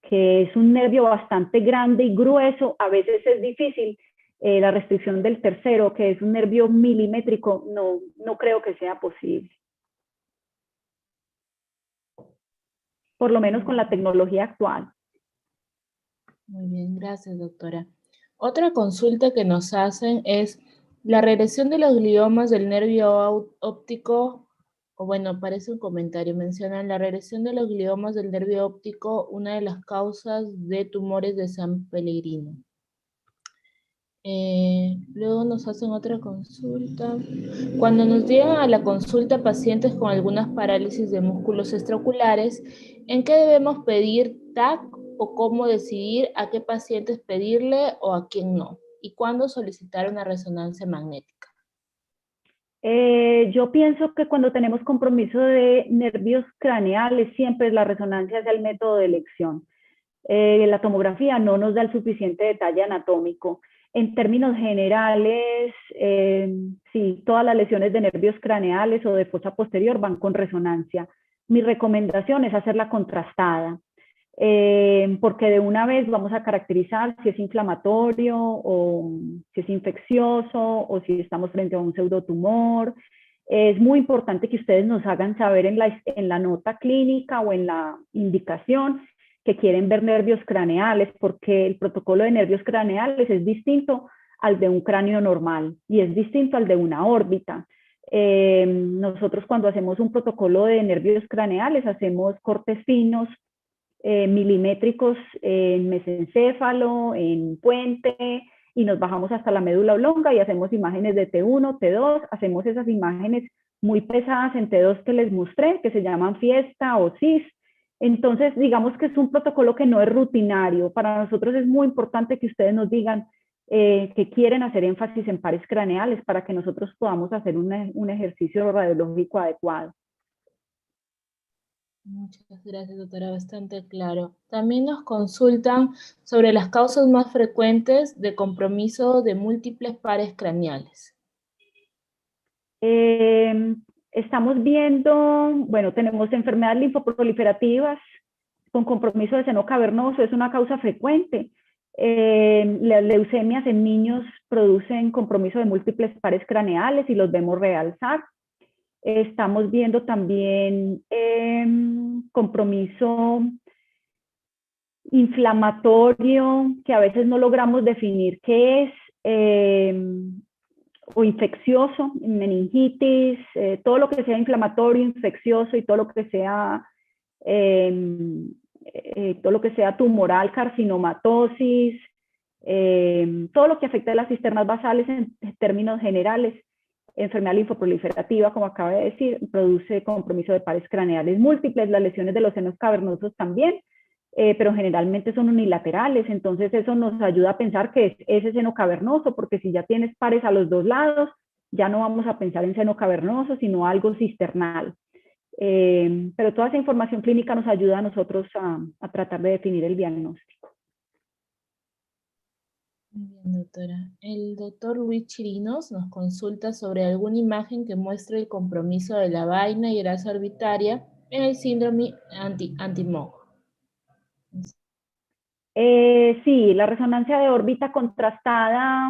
que es un nervio bastante grande y grueso, a veces es difícil. La restricción del tercero, que es un nervio milimétrico, no creo que sea posible. Por lo menos con la tecnología actual. Muy bien, gracias, doctora. Otra consulta que nos hacen es la regresión de los gliomas del nervio óptico, o bueno, parece un comentario, mencionan la regresión de los gliomas del nervio óptico, una de las causas de tumores de San Pellegrino. Luego nos hacen otra consulta. Cuando nos llegan a la consulta pacientes con algunas parálisis de músculos extraoculares, ¿en qué debemos pedir TAC o cómo decidir a qué pacientes pedirle o a quién no? ¿Y cuándo solicitar una resonancia magnética? Yo pienso que cuando tenemos compromiso de nervios craneales, siempre la resonancia es el método de elección. La tomografía no nos da el suficiente detalle anatómico. En términos generales, sí, todas las lesiones de nervios craneales o de fosa posterior van con resonancia. Mi recomendación es hacerla contrastada, porque de una vez vamos a caracterizar si es inflamatorio o si es infeccioso o si estamos frente a un pseudotumor. Es muy importante que ustedes nos hagan saber en la nota clínica o en la indicación que quieren ver nervios craneales, porque el protocolo de nervios craneales es distinto al de un cráneo normal y es distinto al de una órbita. Nosotros cuando hacemos un protocolo de nervios craneales hacemos cortes finos, milimétricos en mesencéfalo, en puente, y nos bajamos hasta la médula oblonga y hacemos imágenes de T1, T2, hacemos esas imágenes muy pesadas en T2 que les mostré, que se llaman fiesta o CIS. Entonces, digamos que es un protocolo que no es rutinario. Para nosotros es muy importante que ustedes nos digan que quieren hacer énfasis en pares craneales para que nosotros podamos hacer un ejercicio radiológico adecuado. Muchas gracias, doctora, bastante claro. También nos consultan sobre las causas más frecuentes de compromiso de múltiples pares craneales. Estamos viendo, bueno, tenemos enfermedades linfoproliferativas con compromiso de seno cavernoso, es una causa frecuente. Las leucemias en niños producen compromiso de múltiples pares craneales y los vemos realzar. Estamos viendo también compromiso inflamatorio, que a veces no logramos definir qué es, o infeccioso, meningitis, todo lo que sea inflamatorio, infeccioso y todo lo que sea tumoral, carcinomatosis, todo lo que afecta a las cisternas basales en términos generales. Enfermedad linfoproliferativa, como acaba de decir, produce compromiso de pares craneales múltiples, las lesiones de los senos cavernosos también, pero generalmente son unilaterales, entonces eso nos ayuda a pensar que es ese seno cavernoso, porque si ya tienes pares a los dos lados, ya no vamos a pensar en seno cavernoso, sino algo cisternal. Pero toda esa información clínica nos ayuda a nosotros a tratar de definir el diagnóstico. Muy bien, doctora. El doctor Luis Chirinos nos consulta sobre alguna imagen que muestre el compromiso de la vaina y grasa orbitaria en el síndrome anti-MOG. Sí, la resonancia de órbita contrastada,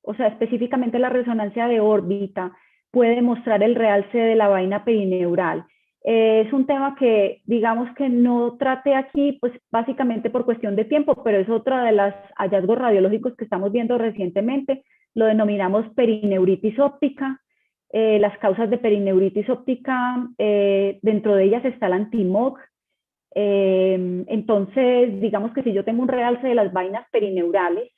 o sea, específicamente la resonancia de órbita, puede mostrar el realce de la vaina perineural. Es un tema que, digamos que no traté aquí, pues básicamente por cuestión de tiempo, pero es otro de los hallazgos radiológicos que estamos viendo recientemente. Lo denominamos perineuritis óptica. Las causas de perineuritis óptica, dentro de ellas está el anti-MOG. Entonces, digamos que si yo tengo un realce de las vainas perineurales,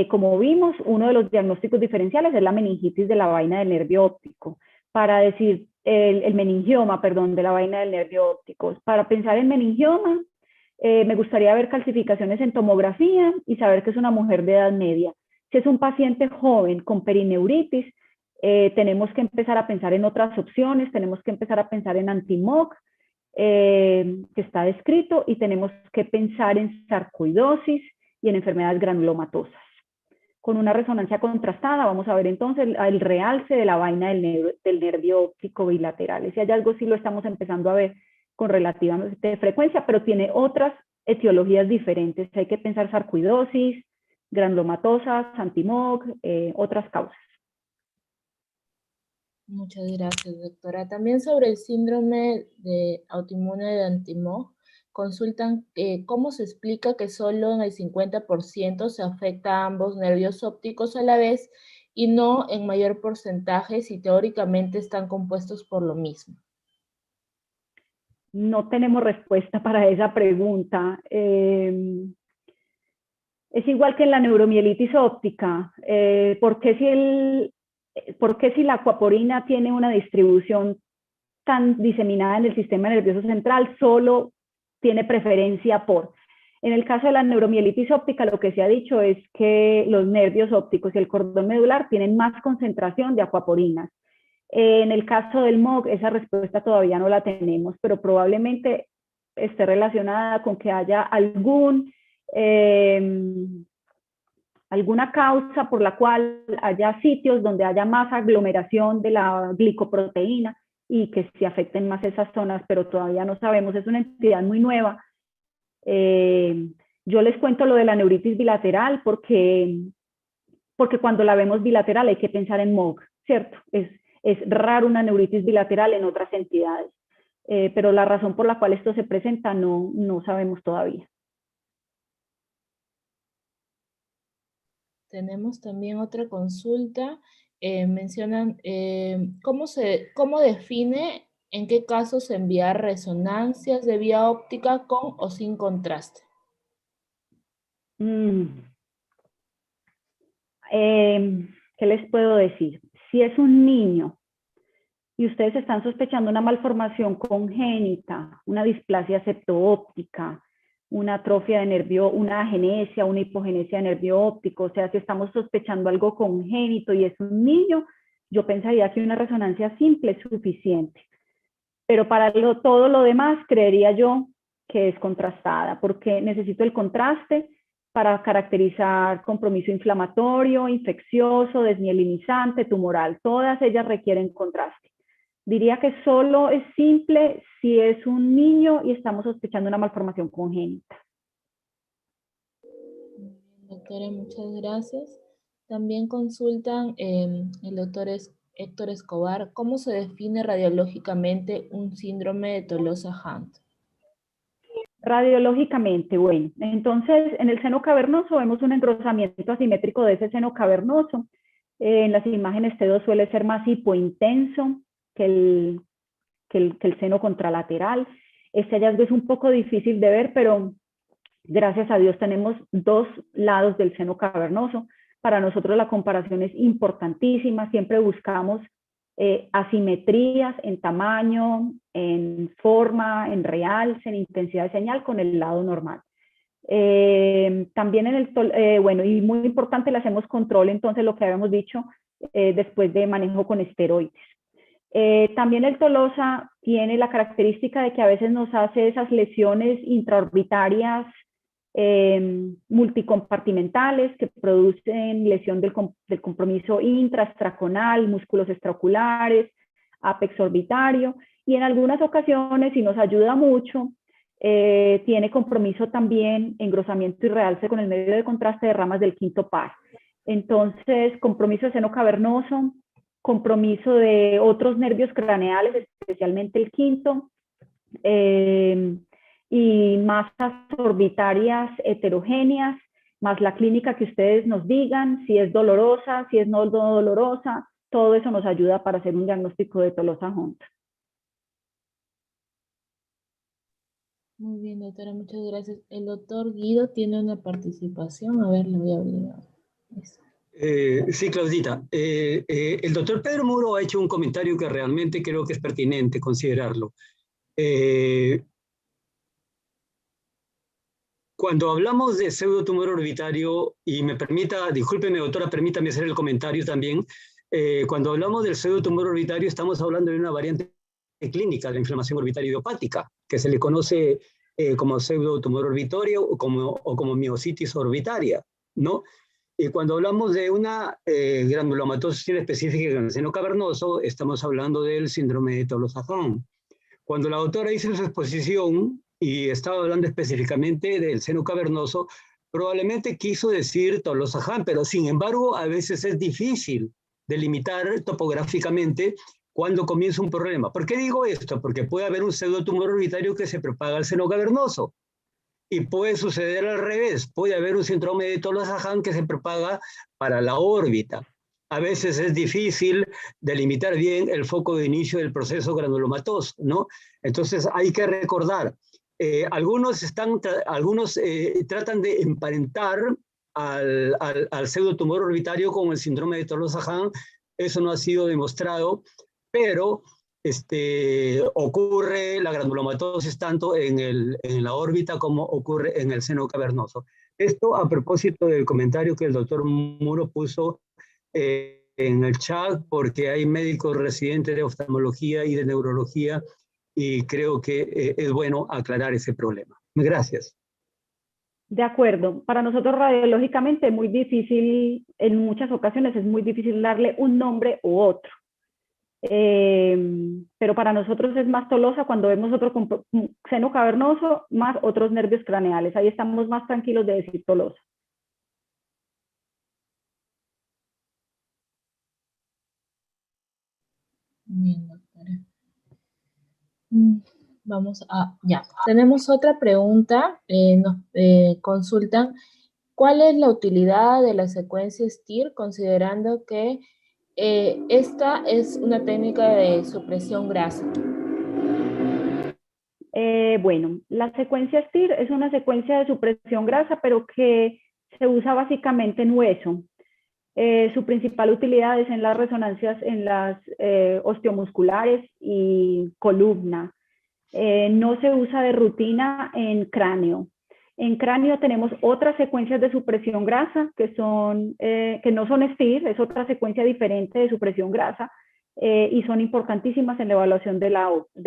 como vimos, uno de los diagnósticos diferenciales es la meningitis de la vaina del nervio óptico. Para decir, el meningioma, perdón, de la vaina del nervio óptico. Para pensar en meningioma, me gustaría ver calcificaciones en tomografía y saber que es una mujer de edad media. Si es un paciente joven con perineuritis, tenemos que empezar a pensar en otras opciones, tenemos que empezar a pensar en anti-MOG, que está descrito, y tenemos que pensar en sarcoidosis y en enfermedades granulomatosas. Con una resonancia contrastada vamos a ver entonces el realce de la vaina del nervio óptico bilateral. Ese hallazgo sí lo estamos empezando a ver con relativamente frecuencia, pero tiene otras etiologías diferentes. Hay que pensar sarcoidosis, granulomatosas, anti-MOG, otras causas. Muchas gracias, doctora. También sobre el síndrome de autoinmune de anti-MOG, consultan cómo se explica que solo en el 50% se afecta a ambos nervios ópticos a la vez y no en mayor porcentaje si teóricamente están compuestos por lo mismo. No tenemos respuesta para esa pregunta. Es igual que en la neuromielitis óptica. ¿Por qué si la aquaporina tiene una distribución tan diseminada en el sistema nervioso central, solo tiene preferencia por? En el caso de la neuromielitis óptica, lo que se ha dicho es que los nervios ópticos y el cordón medular tienen más concentración de aquaporinas. En el caso del MOG, esa respuesta todavía no la tenemos, pero probablemente esté relacionada con que haya alguna causa por la cual haya sitios donde haya más aglomeración de la glicoproteína y que se afecten más esas zonas, pero todavía no sabemos. Es una entidad muy nueva. Yo les cuento lo de la neuritis bilateral porque cuando la vemos bilateral hay que pensar en MOG, ¿cierto? Es raro una neuritis bilateral en otras entidades, pero la razón por la cual esto se presenta no sabemos todavía. Tenemos también otra consulta. Mencionan cómo define en qué casos enviar resonancias de vía óptica con o sin contraste. ¿Qué les puedo decir? Si es un niño y ustedes están sospechando una malformación congénita, una displasia septoóptica, una atrofia de nervio, una agenesia, una hipogenesia de nervio óptico, o sea, si estamos sospechando algo congénito y es un niño, yo pensaría que una resonancia simple es suficiente. Pero para todo lo demás, creería yo que es contrastada, porque necesito el contraste para caracterizar compromiso inflamatorio, infeccioso, desmielinizante, tumoral. Todas ellas requieren contraste. Diría que solo es simple si es un niño y estamos sospechando una malformación congénita. Doctora, muchas gracias. También consultan el doctor Héctor Escobar, ¿cómo se define radiológicamente un síndrome de Tolosa-Hunt? Radiológicamente, bueno, entonces en el seno cavernoso vemos un engrosamiento asimétrico de ese seno cavernoso. En las imágenes T2 suele ser más hipointenso que el seno contralateral. Este hallazgo es un poco difícil de ver, pero gracias a Dios tenemos dos lados del seno cavernoso. Para nosotros la comparación es importantísima, siempre buscamos asimetrías en tamaño, en forma, en realce, en intensidad de señal con el lado normal. También bueno, y muy importante, le hacemos control, entonces lo que habíamos dicho después de manejo con esteroides. También el Tolosa tiene la característica de que a veces nos hace esas lesiones intraorbitarias multicompartimentales que producen lesión del compromiso intraestraconal, músculos extraoculares, ápex orbitario, y en algunas ocasiones, y nos ayuda mucho, tiene compromiso también, engrosamiento y realce con el medio de contraste de ramas del quinto par. Entonces, compromiso de seno cavernoso, compromiso de otros nervios craneales, especialmente el quinto, y masas orbitarias heterogéneas, más la clínica que ustedes nos digan, si es dolorosa, si es no dolorosa, todo eso nos ayuda para hacer un diagnóstico de Tolosa-Hunt. Muy bien, doctora, muchas gracias. El doctor Guido tiene una participación. A ver, le voy a abrir. Eso. Sí, Claudita. El doctor Pedro Muro ha hecho un comentario que realmente creo que es pertinente considerarlo. Cuando hablamos de pseudotumor orbitario, y me permita, discúlpeme doctora, permítame hacer el comentario también, cuando hablamos del pseudotumor orbitario estamos hablando de una variante clínica de la inflamación orbitaria idiopática, que se le conoce como pseudotumor orbitario o como miositis orbitaria, ¿no? Y cuando hablamos de una granulomatosis específica en el seno cavernoso, estamos hablando del síndrome de Tolosa-Hunt. Cuando la doctora hizo su exposición y estaba hablando específicamente del seno cavernoso, probablemente quiso decir Tolosa-Hunt, pero sin embargo a veces es difícil delimitar topográficamente cuando comienza un problema. ¿Por qué digo esto? Porque puede haber un pseudotumor orbitario que se propaga al seno cavernoso. Y puede suceder al revés, puede haber un síndrome de Tolosa-Hunt que se propaga para la órbita. A veces es difícil delimitar bien el foco de inicio del proceso granulomatoso, ¿no? Entonces hay que recordar, algunos tratan de emparentar al pseudotumor orbitario con el síndrome de Tolosa-Hunt. Eso no ha sido demostrado, pero ocurre la granulomatosis tanto en la órbita como ocurre en el seno cavernoso. Esto a propósito del comentario que el doctor Muro puso en el chat, porque hay médicos residentes de oftalmología y de neurología y creo que es bueno aclarar ese problema. Gracias. De acuerdo. Para nosotros radiológicamente es muy difícil, en muchas ocasiones es muy difícil darle un nombre u otro. Pero para nosotros es más Tolosa cuando vemos otro seno cavernoso más otros nervios craneales. Ahí estamos más tranquilos de decir Tolosa. Bien, doctora. Vamos a, ya. Tenemos otra pregunta. Nos consultan, ¿cuál es la utilidad de la secuencia STIR considerando que esta es una técnica de supresión grasa? Bueno, la secuencia STIR es una secuencia de supresión grasa, pero que se usa básicamente en hueso. Su principal utilidad es en las resonancias en las osteomusculares y columna. No se usa de rutina en cráneo. En cráneo tenemos otras secuencias de supresión grasa que no son STIR, es otra secuencia diferente de supresión grasa y son importantísimas en la evaluación de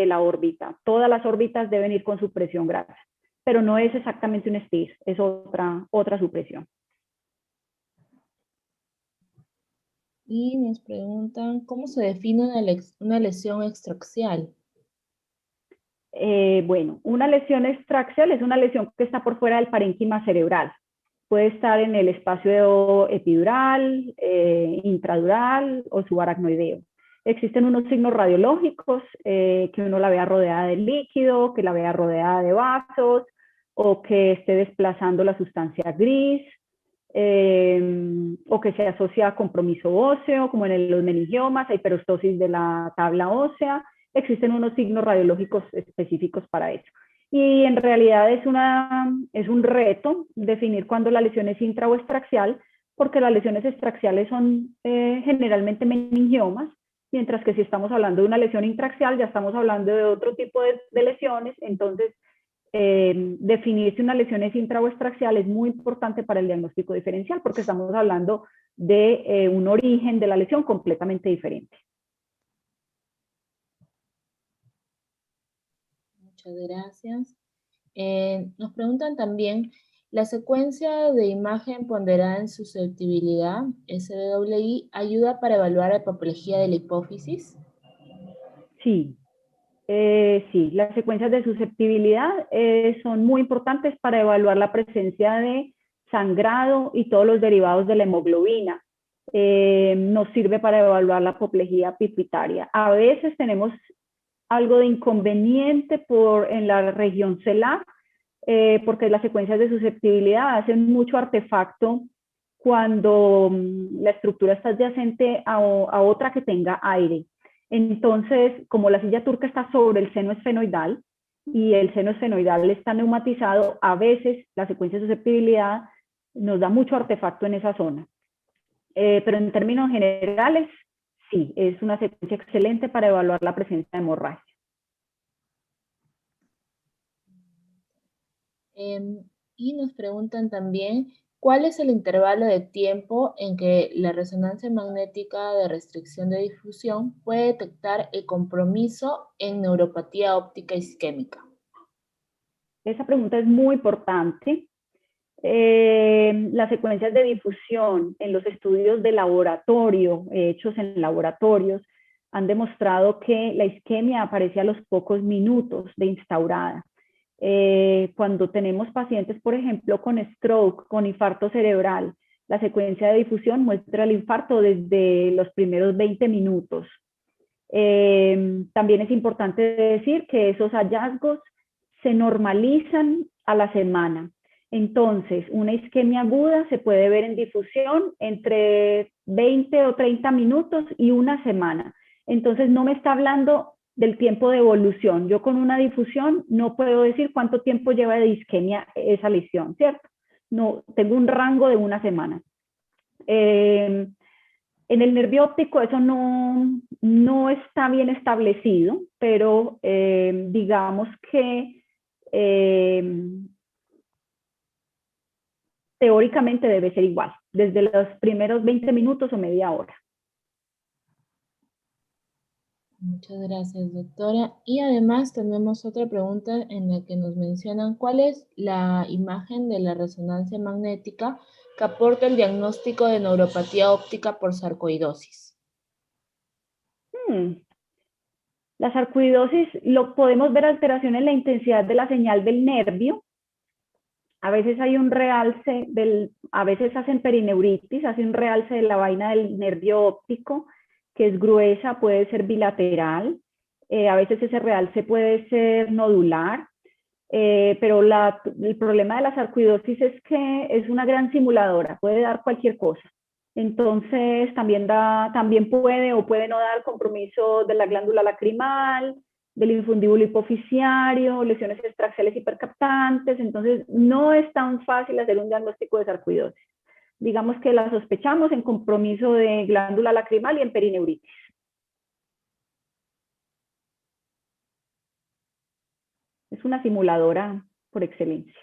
la órbita. Todas las órbitas deben ir con supresión grasa, pero no es exactamente un STIR, es otra supresión. Y nos preguntan, ¿cómo se define una lesión extraxial? Bueno, una lesión extraxial es una lesión que está por fuera del parénquima cerebral. Puede estar en el espacio epidural, intradural o subaracnoideo. Existen unos signos radiológicos, que uno la vea rodeada de líquido, que la vea rodeada de vasos, o que esté desplazando la sustancia gris, o que se asocia a compromiso óseo, como en los meningiomas, a hiperostosis de la tabla ósea. Existen unos signos radiológicos específicos para eso. Y en realidad es un reto definir cuándo la lesión es intra o extraxial, porque las lesiones extraxiales son generalmente meningiomas, mientras que si estamos hablando de una lesión intraxial ya estamos hablando de otro tipo de lesiones. Entonces, definir si una lesión es intra o extraxial es muy importante para el diagnóstico diferencial, porque estamos hablando de un origen de la lesión completamente diferente. Muchas gracias. Nos preguntan también, ¿la secuencia de imagen ponderada en susceptibilidad, SWI, ayuda para evaluar la apoplejía de la hipófisis? Sí. Sí, las secuencias de susceptibilidad son muy importantes para evaluar la presencia de sangrado y todos los derivados de la hemoglobina. nos sirve para evaluar la apoplejía pituitaria. A veces tenemos algo de inconveniente en la región celar, porque las secuencias de susceptibilidad hacen mucho artefacto cuando la estructura está adyacente a otra que tenga aire. Entonces, como la silla turca está sobre el seno esfenoidal y el seno esfenoidal está neumatizado, a veces la secuencia de susceptibilidad nos da mucho artefacto en esa zona. Pero en términos generales, sí, es una secuencia excelente para evaluar la presencia de hemorragia. Y nos preguntan también, ¿cuál es el intervalo de tiempo en que la resonancia magnética de restricción de difusión puede detectar el compromiso en neuropatía óptica isquémica? Esa pregunta es muy importante. Las secuencias de difusión en los estudios de laboratorio, hechos en laboratorios, han demostrado que la isquemia aparece a los pocos minutos de instaurada. Cuando tenemos pacientes, por ejemplo, con stroke, con infarto cerebral, la secuencia de difusión muestra el infarto desde los primeros 20 minutos. También es importante decir que esos hallazgos se normalizan a la semana. Entonces, una isquemia aguda se puede ver en difusión entre 20 o 30 minutos y una semana. Entonces, no me está hablando del tiempo de evolución. Yo con una difusión no puedo decir cuánto tiempo lleva de isquemia esa lesión, ¿cierto? No, tengo un rango de una semana. En el nervio óptico eso no está bien establecido, pero digamos que teóricamente debe ser igual, desde los primeros 20 minutos o media hora. Muchas gracias, doctora. Y además tenemos otra pregunta en la que nos mencionan cuál es la imagen de la resonancia magnética que aporta el diagnóstico de neuropatía óptica por sarcoidosis. La sarcoidosis lo podemos ver alteración en la intensidad de la señal del nervio. A veces hay un realce, a veces hacen perineuritis, hace un realce de la vaina del nervio óptico, que es gruesa, puede ser bilateral, a veces ese realce puede ser nodular, pero el problema de la sarcoidosis es que es una gran simuladora, puede dar cualquier cosa. Entonces también puede o puede no dar compromiso de la glándula lacrimal, del infundíbulo hipoficiario, lesiones extraxiales hipercaptantes. Entonces no es tan fácil hacer un diagnóstico de sarcoidosis. Digamos que la sospechamos en compromiso de glándula lacrimal y en perineuritis. Es una simuladora por excelencia.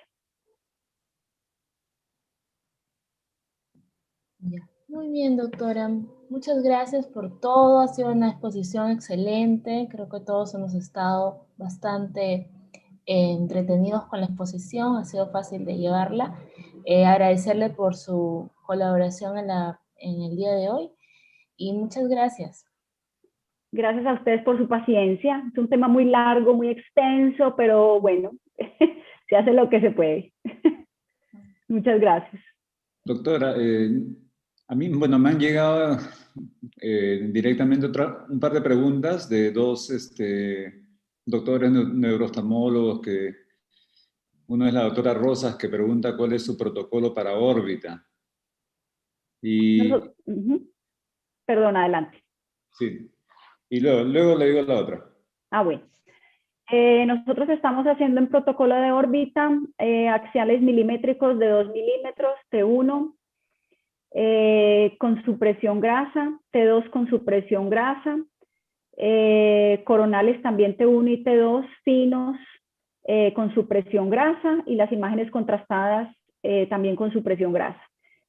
Ya. Muy bien, doctora. Muchas gracias por todo. Ha sido una exposición excelente. Creo que todos hemos estado bastante entretenidos con la exposición. Ha sido fácil de llevarla. Agradecerle por su colaboración en el día de hoy. Y muchas gracias. Gracias a ustedes por su paciencia. Es un tema muy largo, muy extenso, pero bueno, se hace lo que se puede. Muchas gracias. Doctora, a mí, bueno, me han llegado directamente un par de preguntas de dos doctores neurooftalmólogos, que uno es la doctora Rosas, que pregunta cuál es su protocolo para órbita. Y, Perdón, adelante. Sí. Y luego le digo la otra. Bueno. Nosotros estamos haciendo en protocolo de órbita axiales milimétricos de 2 milímetros, T1, con supresión grasa, T2 con supresión grasa, coronales también T1 y T2 finos con supresión grasa, y las imágenes contrastadas también con supresión grasa.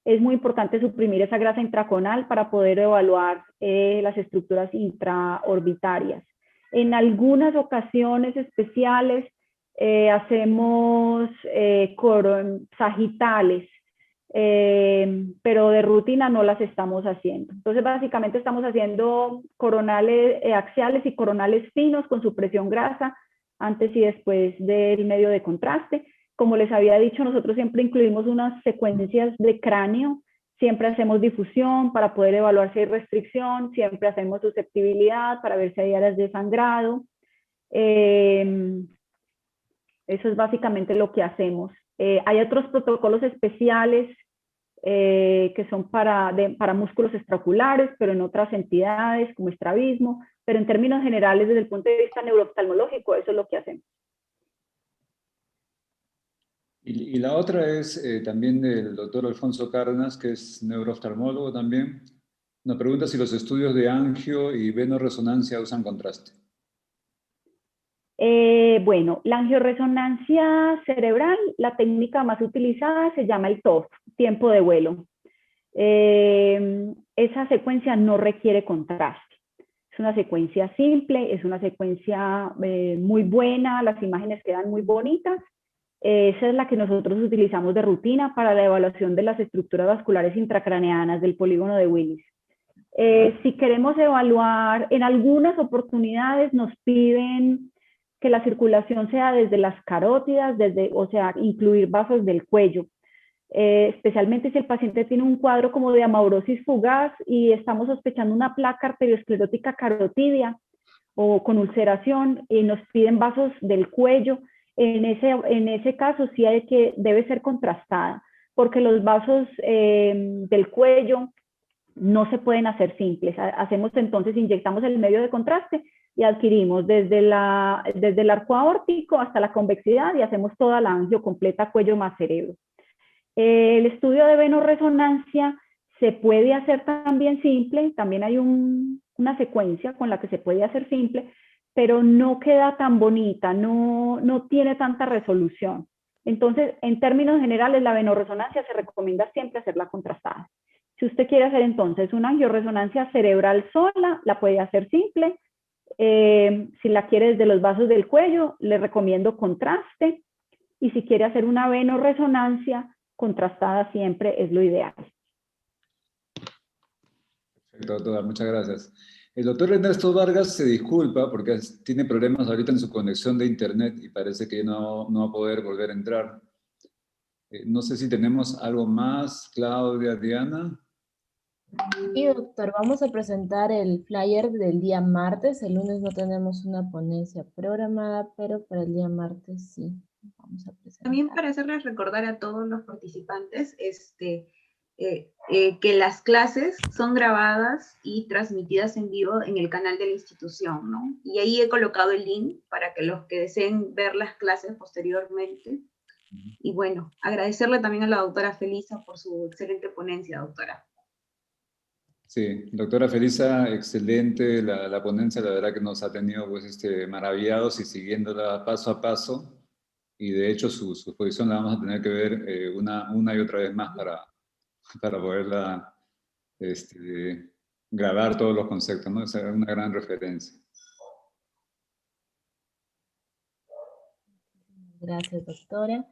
Es muy importante suprimir esa grasa intraconal para poder evaluar las estructuras intraorbitarias. En algunas ocasiones especiales hacemos sagitales, pero de rutina no las estamos haciendo. Entonces, básicamente estamos haciendo coronales axiales y coronales finos con supresión grasa antes y después del medio de contraste. Como les había dicho, nosotros siempre incluimos unas secuencias de cráneo siempre hacemos difusión para poder evaluar si hay restricción, siempre hacemos susceptibilidad para ver si hay áreas de sangrado. Eso es básicamente lo que hacemos. Hay otros protocolos especiales que son para músculos extraoculares, pero en otras entidades como estrabismo, pero en términos generales, desde el punto de vista neurooftalmológico, eso es lo que hacemos. Y la otra es también del doctor Alfonso Cárdenas, que es neurooftalmólogo también. Nos pregunta si los estudios de angio y venorresonancia usan contraste. Bueno, la angioresonancia cerebral, la técnica más utilizada se llama el TOF, tiempo de vuelo. Esa secuencia no requiere contraste. Es una secuencia simple, es una secuencia muy buena, las imágenes quedan muy bonitas. Esa es la que nosotros utilizamos de rutina para la evaluación de las estructuras vasculares intracraneanas del polígono de Willis. Si queremos evaluar, en algunas oportunidades nos piden que la circulación sea desde las carótidas, o sea, incluir vasos del cuello. Especialmente si el paciente tiene un cuadro como de amaurosis fugaz y estamos sospechando una placa arteriosclerótica carotidia o con ulceración y nos piden vasos del cuello, en ese caso sí debe ser contrastada, porque los vasos del cuello no se pueden hacer simples. Inyectamos el medio de contraste y adquirimos desde el arco aórtico hasta la convexidad y hacemos toda la angio completa, cuello más cerebro. El estudio de venorresonancia se puede hacer también simple, también hay una secuencia con la que se puede hacer simple, pero no queda tan bonita, no tiene tanta resolución. Entonces, en términos generales, la venorresonancia se recomienda siempre hacerla contrastada. Si usted quiere hacer entonces una angioresonancia cerebral sola, la puede hacer simple. Si la quiere desde los vasos del cuello, le recomiendo contraste. Y si quiere hacer una venorresonancia, contrastada siempre es lo ideal. Perfecto, doctora, muchas gracias. El doctor Ernesto Vargas se disculpa porque tiene problemas ahorita en su conexión de internet y parece que no va a poder volver a entrar. No sé si tenemos algo más, Claudia, Diana. Sí, doctor, vamos a presentar el flyer del día martes. El lunes no tenemos una ponencia programada, pero para el día martes sí. Vamos a presentar. También para hacerles recordar a todos los participantes que las clases son grabadas y transmitidas en vivo en el canal de la institución, ¿no? Y ahí he colocado el link para que los que deseen ver las clases posteriormente. Y bueno, agradecerle también a la doctora Felisa por su excelente ponencia, doctora. Sí, doctora Felisa, excelente la ponencia, la verdad que nos ha tenido pues, maravillados y siguiéndola paso a paso. Y de hecho su exposición la vamos a tener que ver una y otra vez más para poderla grabar todos los conceptos, ¿no? Es una gran referencia. Gracias, doctora.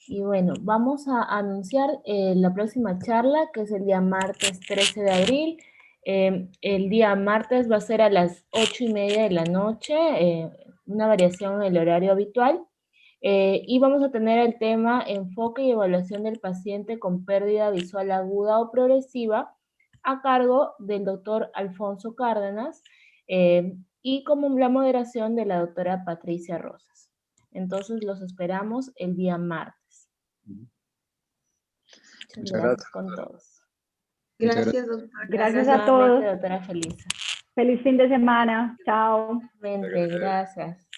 Y bueno, vamos a anunciar la próxima charla, que es el día martes 13 de abril. El día martes va a ser a las 8:30 de la noche, una variación en el horario habitual. Y vamos a tener el tema enfoque y evaluación del paciente con pérdida visual aguda o progresiva, a cargo del doctor Alfonso Cárdenas, y como la moderación de la doctora Patricia Rosas. Entonces los esperamos el día martes. Muchas gracias con todos. Gracias, doctora. Gracias a todos. Doctora Felisa. Feliz fin de semana. Chao. Gracias.